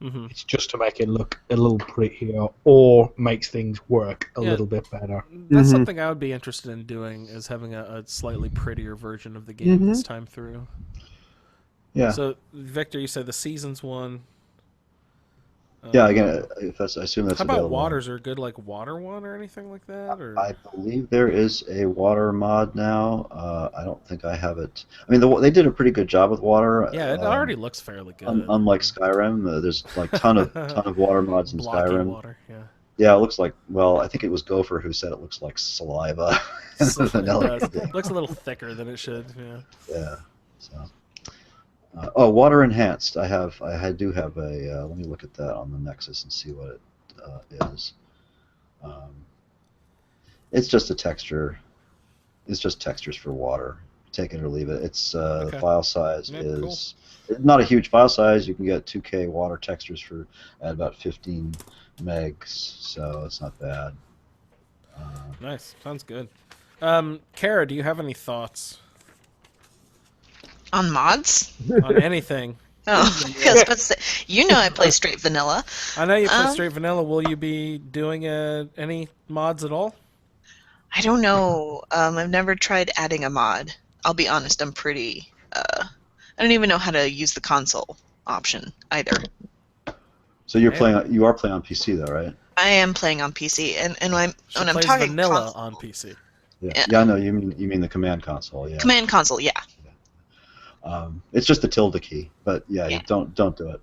It's just to make it look a little prettier or makes things work a little bit better. That's something I would be interested in doing, is having a slightly prettier version of the game this time through. Yeah. So, Victor, you said the Seasons one. Yeah, again, I assume that's how about available. waters? Are good like water one or anything like that? Or? I believe there is a water mod now. I don't think I have it. I mean, they did a pretty good job with water. Yeah, it already looks fairly good. Unlike Skyrim, there's like ton of water mods in Blocky Skyrim. Water, yeah. Yeah, it looks like. Well, I think it was Gopher who said it looks like saliva. It looks a little thicker than it should. Yeah. Yeah. So. Water enhanced. I do have a. Let me look at that on the Nexus and see what it is. It's just a texture. It's just textures for water. Take it or leave it. It's the file size is not a huge file size. You can get 2K water textures at about 15 megs, so it's not bad. Nice. Sounds good. Kara, do you have any thoughts? On mods? On anything. Oh, because I play straight vanilla. I know you play straight vanilla. Will you be doing any mods at all? I don't know. I've never tried adding a mod. I'll be honest. I'm pretty. I don't even know how to use the console option either. So you are playing on PC though, right? I am playing on PC, and when I'm talking vanilla console, on PC. Yeah, I know you mean the command console. Yeah. Command console, yeah. It's just the tilde key, but you don't do it.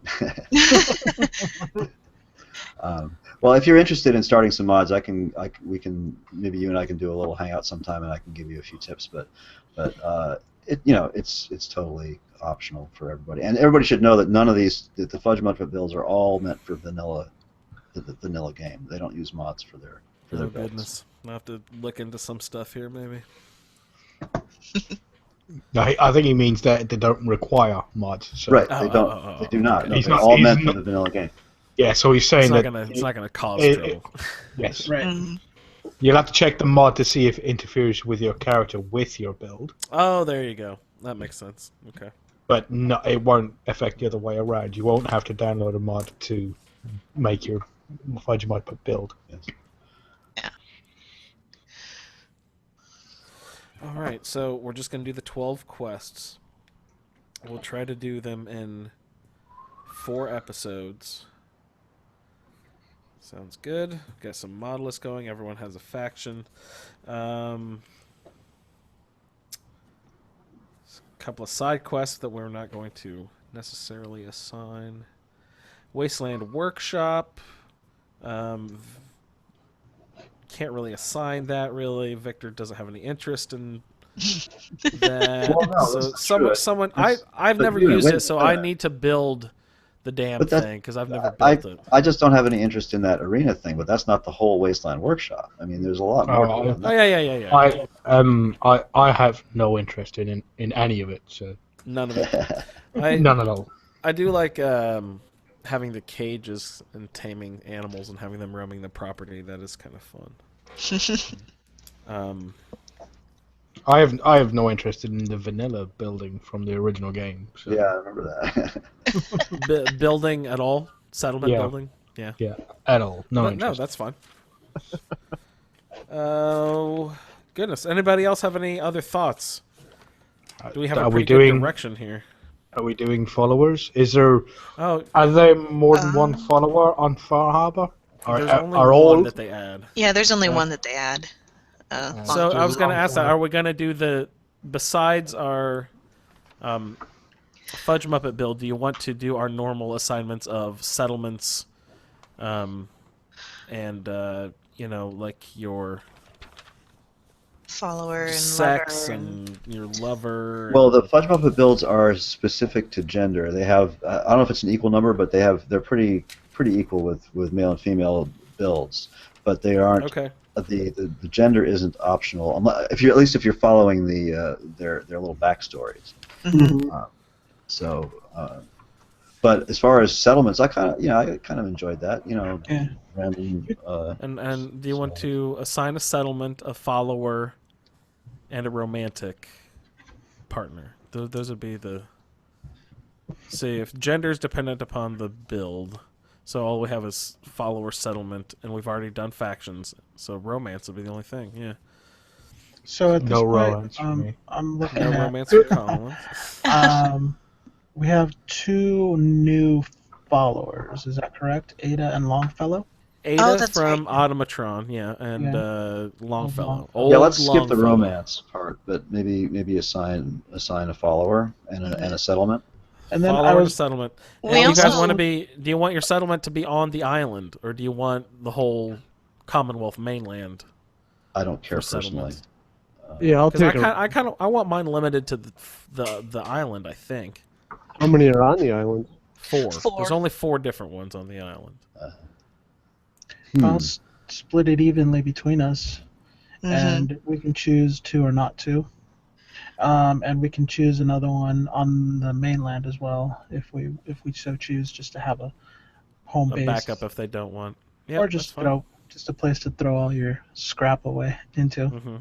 Well, if you're interested in starting some mods, we can maybe you and I can do a little hangout sometime, and I can give you a few tips. But it's totally optional for everybody, and everybody should know that none of the Fudge Muppet builds are all meant for vanilla the vanilla game. They don't use mods for their Oh builds. goodness, I'll have to look into some stuff here maybe. No, I think he means that they don't require mods. So. Right? Oh, They don't. oh, They do not. okay. No, He's they're not- all he's meant for not- the vanilla game. Yeah, so he's saying that. It's not gonna cause it- trouble. Yes. Right. Mhm. You'll have to check the mod to see if it interferes with your character with your build. Oh, there you go. That makes sense. Okay. But no, it won't affect the other way around. You won't have to download a mod to make your Fudge Mod build. Yes. All right, so we're just gonna do the 12 quests. We'll try to do them in 4 episodes. Sounds good. Got some mod lists going. Everyone has a faction. A couple of side quests that we're not going to necessarily assign. Wasteland Workshop. Can't really assign that, really. Victor doesn't have any interest in that. Well, no, So that's true. someone It's- I've but never you know, used wait it, a so minute. I need to build the damn But that- thing because I've never built it. I just don't have any interest in that arena thing, but that's not the whole Wasteland Workshop. I mean, there's a lot more to it than Oh that. yeah. I have no interest in any of it. So None of it. none at all. I do like having the cages and taming animals and having them roaming the property. That is kind of fun. I have no interest in the vanilla building from the original game. So. Yeah, I remember that. Building at all? Settlement Yeah. building? Yeah. Yeah, at all. No No, interest. that's fine. Oh, goodness. Anybody else have any other thoughts? Do we have a Are we pretty good doing? direction here? Are we doing followers? Oh, Are there more than one follower on Far Harbor? there's Are only all one that they add. Yeah, there's only one that they add. So I was going to long ask that. one. Are we going to do besides our Fudge Muppet build, do you want to do our normal assignments of settlements and, like your Follower and sex lover and your lover? Well, the Fudge Muppet builds are specific to gender. They have I don't know if it's an equal number, but they're pretty equal with male and female builds, but they aren't. Okay. The gender isn't optional, if you're following their little backstories. So, but as far as settlements, I kind of enjoyed that. Yeah. Random. And do you want to assign a settlement, a follower, and a romantic partner? Those would be the. See, if gender is dependent upon the build, so all we have is follower settlement, and we've already done factions, so romance would be the only thing. Yeah. So at this No point, romance for me. I'm looking No at romance for Colin. we have 2 new followers. Is that correct? Ada and Longfellow. Ada that's from right. Automatron, yeah, and Yeah. Longfellow. Old Yeah, let's skip the Longfellow. romance part, but maybe assign a follower and a settlement. And then Follower I to was settlement. We And you guys also- want to be? Do you want your settlement to be on the island, or do you want the whole Commonwealth mainland? I don't care For personally. settlements. Yeah, I'll Because take I want mine limited to the island. I think How many are on the island? 4. Four. There's only 4 different ones on the island. I'll split it evenly between us, and we can choose 2 or not 2. And we can choose another one on the mainland as well, if we so choose, just to have a home A base, backup if they don't want. Yeah, or just just a place to throw all your scrap away into. Hmm.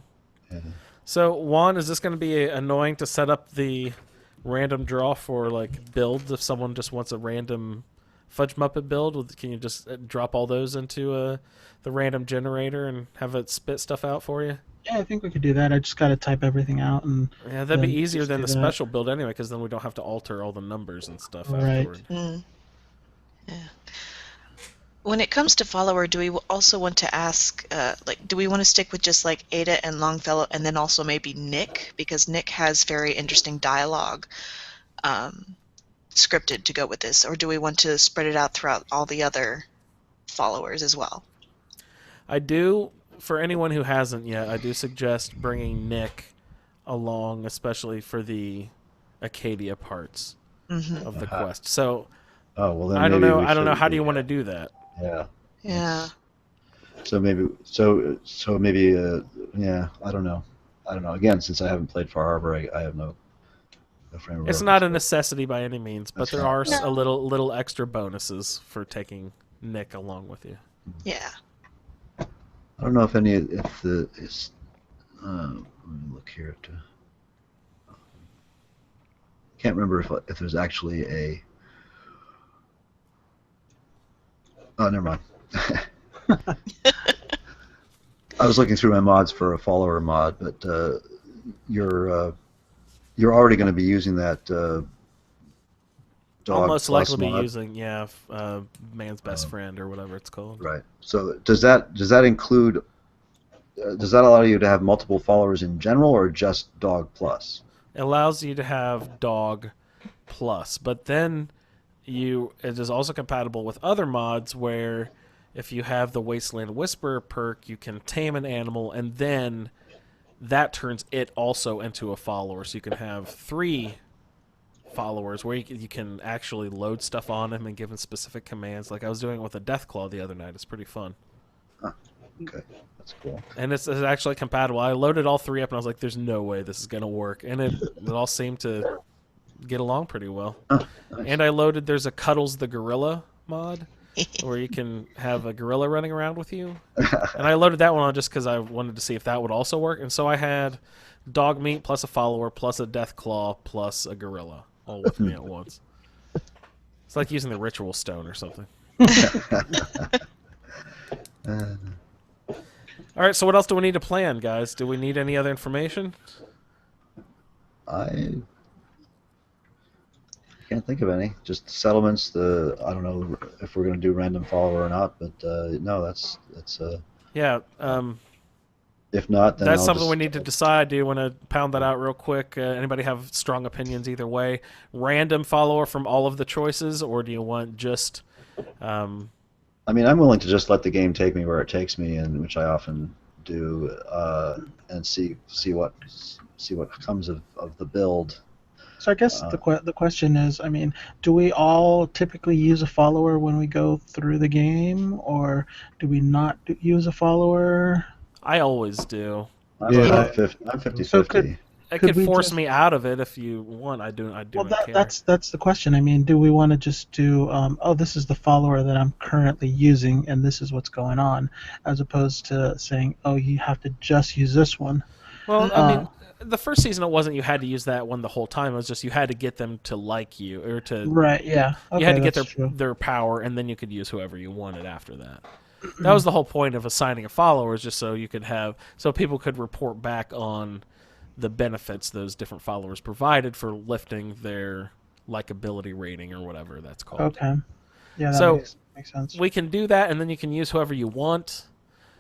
Yeah. So Juan, is this going to be annoying to set up the random draw for like builds if someone just wants a random Fudge Muppet build? Can you just drop all those into the random generator and have it spit stuff out for you? Yeah, I think we could do that. I just got to type everything out and. Yeah, that'd be Then easier just than do the that. special build anyway, because then we don't have to alter all the numbers and stuff Right. afterward. Yeah. When it comes to follower, do we also want to ask, do we want to stick with just like Ada and Longfellow, and then also maybe Nick, because Nick has very interesting dialogue scripted to go with this, or do we want to spread it out throughout all the other followers as well? I do, for anyone who hasn't yet, I do suggest bringing Nick along, especially for the Acadia parts of the quest. So Oh well, then I don't maybe know. we I don't know. should How do you want to do that? Yeah. Yeah. So maybe, yeah. I don't know. Again, since I haven't played Far Harbor, I have no frame of It's reference. not a but necessity by any means, but That's there fine. are Yeah. a little extra bonuses for taking Nick along with you. Yeah. I don't know if any if the is. Let me look here. Can't remember if there's actually a. Oh, never mind. I was looking through my mods for a follower mod, but you're already going to be using that I'll dog most plus likely be mod, using man's best friend or whatever it's called. right? So does that include? Does that allow you to have multiple followers in general, or just dog plus? It allows you to have dog plus, but then it is also compatible with other mods where if you have the Wasteland Whisperer perk, you can tame an animal and then that turns it also into a follower. So you can have 3 followers where you can actually load stuff on him and give him specific commands. Like I was doing it with a Deathclaw the other night. It's pretty fun. Huh. Okay, that's cool. And it's actually compatible. I loaded all 3 up and I was like, there's no way this is going to work. And it all seemed to get along pretty well. Huh, nice. And I loaded, there's a Cuddles the Gorilla mod where you can have a gorilla running around with you. And I loaded that one on just because I wanted to see if that would also work. And so I had dog meat plus a follower plus a Deathclaw plus a gorilla all with me at once. It's like using the ritual stone or something. All right, so what else do we need to plan, guys? Do we need any other information? I can't think of any. Just settlements. I don't know if we're going to do random follower or not, but no, that's Yeah. If not, then That's I'll something just, we need to decide. Do you want to pound that out real quick? Anybody have strong opinions either way? Random follower from all of the choices, or do you want just... I mean, I'm willing to just let the game take me where it takes me, and which I often do, and see what comes of the build. So I guess the question is, I mean, do we all typically use a follower when we go through the game, or do we not use a follower? I always do. I'm Yeah. 50-50. So It Could could we force just- me out of it if you want. I do Well, not care. that's the question. I mean, do we want to just do, this is the follower that I'm currently using, and this is what's going on, as opposed to saying, oh, you have to just use this one. Well, I mean, the first season it wasn't you had to use that one the whole time. It was just you had to get them to like you or to Right? Yeah. Okay, you had to get that's true. their power, and then you could use whoever you wanted after that. That was the whole point of assigning a follower, is just so you could so people could report back on the benefits those different followers provided for lifting their likability rating or whatever that's called. Okay. Yeah, that So, makes sense. We can do that, and then you can use whoever you want.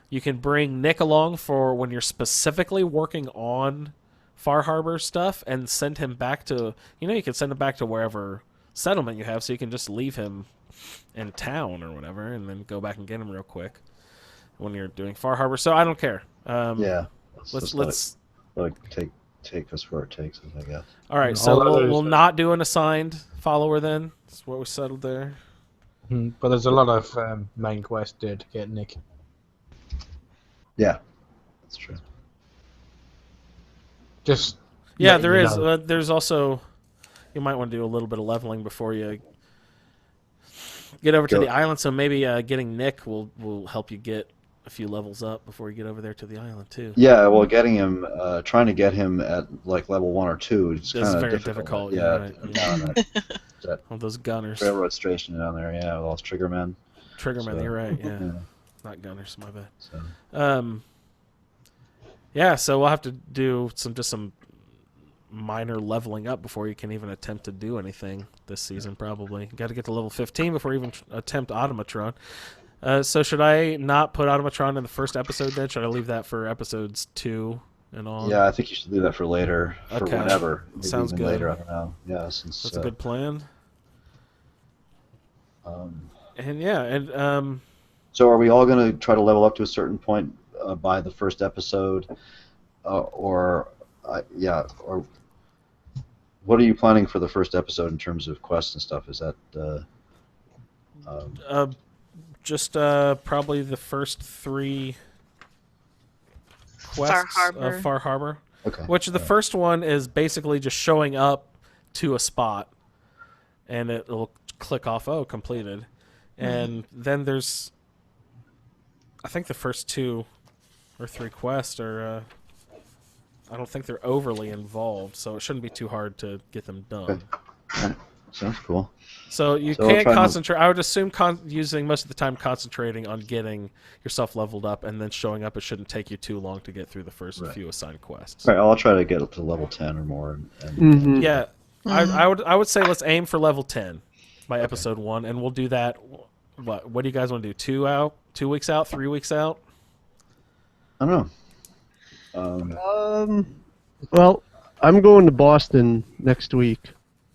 You can bring Nick along for when you're specifically working on Far Harbor stuff and send him back to, you can send him back to wherever settlement you have, so you can just leave him in town or whatever and then go back and get him real quick when you're doing Far Harbor. So I don't care. Yeah. Let's Let it take us where it takes us, I guess. all right, And so all others- we'll not do an assigned follower then. That's what we settled there. But there's a lot of main quest there to get Nick. Yeah, that's true. Just Yeah, letting there you is. know. There's also, you might want to do a little bit of leveling before you get over to Go. the island. So maybe getting Nick will help you get a few levels up before you get over there to the island too. Yeah, well, trying to get him at like level 1 or 2 is That's kind of very difficult. difficult, Yeah, right, down that All those gunners, railroad station down there. Yeah, with all those triggermen. triggermen. So, You're right. Yeah, Yeah. not gunners. My bad. So. Yeah, so we'll have to do some minor leveling up before you can even attempt to do anything this season. Probably got to get to level 15 before you even attempt Automatron. So should I not put Automatron in the first episode then? Should I leave that for episodes 2 and on? Yeah, I think you should leave that for later, for Okay. whenever. Maybe Sounds even good. later, I don't know. Yeah, since That's a good plan. Um, And so are we all going to try to level up to a certain point by the first episode, or what are you planning for the first episode in terms of quests and stuff? Is that Just probably the first 3 quests Harbor. of Far Harbor. Okay. Which the first one is basically just showing up to a spot, and it'll click off, oh, completed. And then there's, I think the first 2 or 3 quests are, I don't think they're overly involved, so it shouldn't be too hard to get them done. Okay. All right. Sounds cool. So you So I'll can't try and- concentrate. I would assume using most of the time concentrating on getting yourself leveled up and then showing up. It shouldn't take you too long to get through the first Right. few assigned quests. All right, I'll try to get up to level 10 or more. And Mhm. Yeah, I would say let's aim for level 10 by episode 1, and we'll do that. What do you guys want to do? 2 weeks out, 3 weeks out? I don't know. Well, I'm going to Boston next week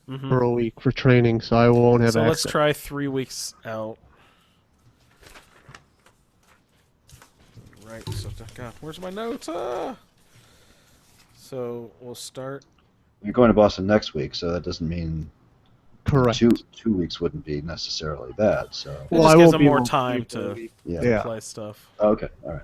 Mhm. for a week for training, so I won't have So access. let's try 3 weeks out. Right. So God, where's my notes? So we'll start. You're going to Boston next week, so that doesn't mean Correct. 2 weeks wouldn't be necessarily bad. So It Well, just I gives won't them be more able to time leave for a to week. yeah. Yeah. play stuff. Okay. All right.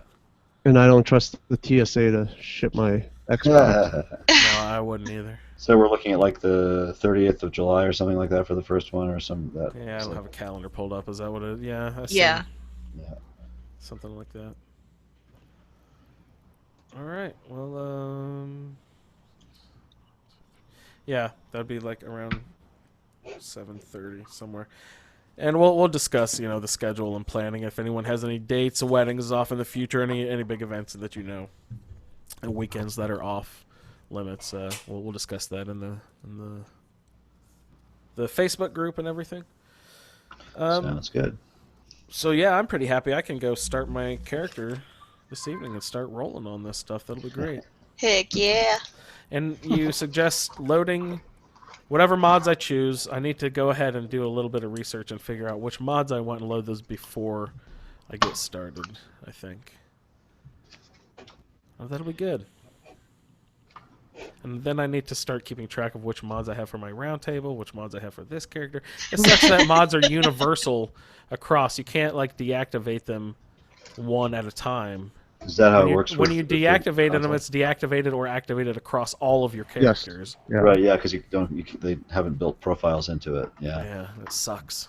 And I don't trust the TSA to ship my Xbox. No, I wouldn't either. So we're looking at like the 30th of July or something like that for the first one, or some that. Yeah, I don't have a calendar pulled up. Is that what it? Yeah. I Yeah. Yeah. Something like that. All right. Well, yeah, that'd be like around 7:30 somewhere, and we'll discuss the schedule and planning. If anyone has any dates, weddings off in the future, any big events that and weekends that are off limits, we'll discuss that in the Facebook group and everything. Sounds good. So yeah, I'm pretty happy. I can go start my character this evening and start rolling on this stuff. That'll be great. Heck yeah. And you suggest loading whatever mods I choose. I need to go ahead and do a little bit of research and figure out which mods I want and load those before I get started, I think. Oh, that'll be good. And then I need to start keeping track of which mods I have for my roundtable, which mods I have for this character. It's such that mods are universal across. You can't deactivate them one at a time. Is that how it works? When you with the deactivate them, console? it's deactivated or activated across all of your characters. Yeah. Right. Yeah, because they haven't built profiles into it. Yeah. Yeah, it sucks.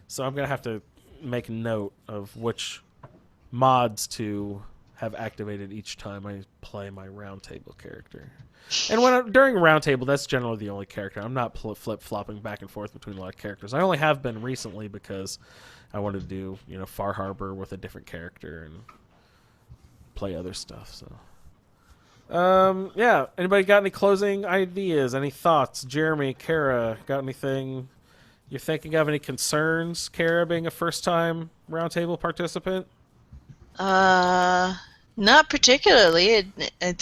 So I'm gonna have to make note of which mods to have activated each time I play my roundtable character. And during roundtable, that's generally the only character. I'm not flip-flopping back and forth between a lot of characters. I only have been recently because I wanted to do Far Harbor with a different character and play other stuff. So, yeah. Anybody got any closing ideas? Any thoughts? Jeremy, Kara, got anything you're thinking of? Any concerns? Kara, being a first-time roundtable participant. Not particularly.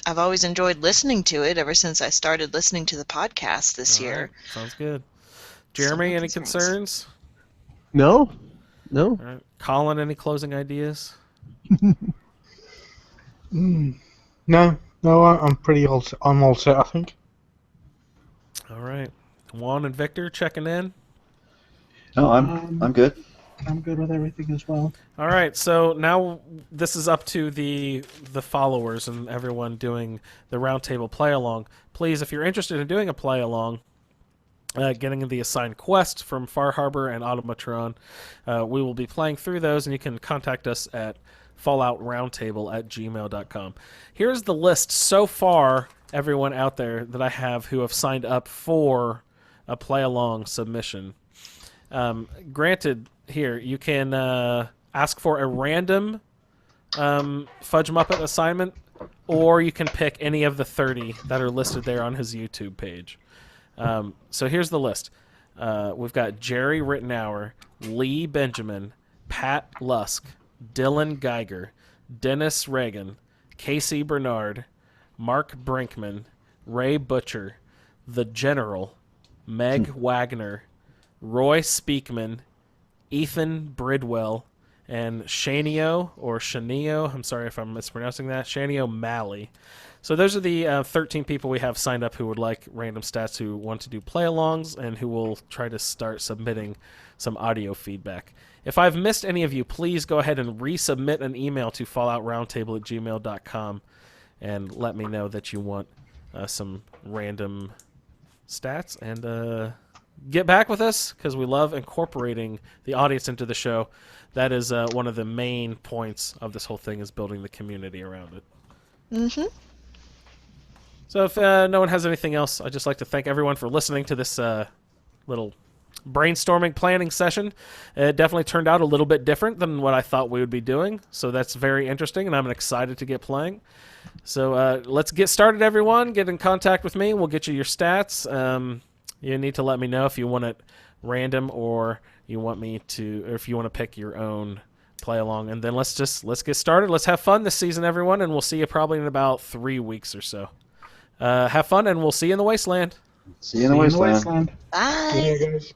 I've always enjoyed listening to it ever since I started listening to the podcast this All year. right, sounds good. Jeremy, no any concerns. concerns? No? No? All right. Colin, any closing ideas? No, I'm I'm all set, I think. All right. Juan and Victor checking in. No, I'm good. I'm good with everything as well. All right, so now this is up to the followers and everyone doing the roundtable play along. Please, if you're interested in doing a play along, getting the assigned quest from Far Harbor and Automatron, we will be playing through those, and you can contact us at falloutroundtable@gmail.com. Here's the list so far, everyone out there that I have who have signed up for a play along submission. Granted, here you can ask for a random Fudge Muppet assignment, or you can pick any of the 30 that are listed there on his YouTube page. So here's the list. We've got Jerry Rittenauer, Lee Benjamin, Pat Lusk, Dylan Geiger, Dennis Reagan, Casey Bernard, Mark Brinkman, Ray Butcher, The General, Meg Wagner, Roy Speakman, Ethan Bridwell, and Shanio, I'm sorry if I'm mispronouncing that, Shanio Malley. So those are the 13 people we have signed up who would like random stats, who want to do play-alongs, and who will try to start submitting some audio feedback. If I've missed any of you, please go ahead and resubmit an email to falloutroundtable@gmail.com and let me know that you want some random stats, and get back with us, because we love incorporating the audience into the show. That is one of the main points of this whole thing, is building the community around it. Mm-hmm. So if no one has anything else, I'd just like to thank everyone for listening to this little brainstorming planning session. It definitely turned out a little bit different than what I thought we would be doing, so that's very interesting, and I'm excited to get playing. So let's get started, everyone. Get in contact with me. We'll get you your stats. You need to let me know if you want it random, or you want me to, or if you want to pick your own play along. And then let's get started. Let's have fun this season, everyone, and we'll see you probably in about 3 weeks or so. Have fun, and we'll see you in the wasteland. See you in the wasteland. Bye. See you guys.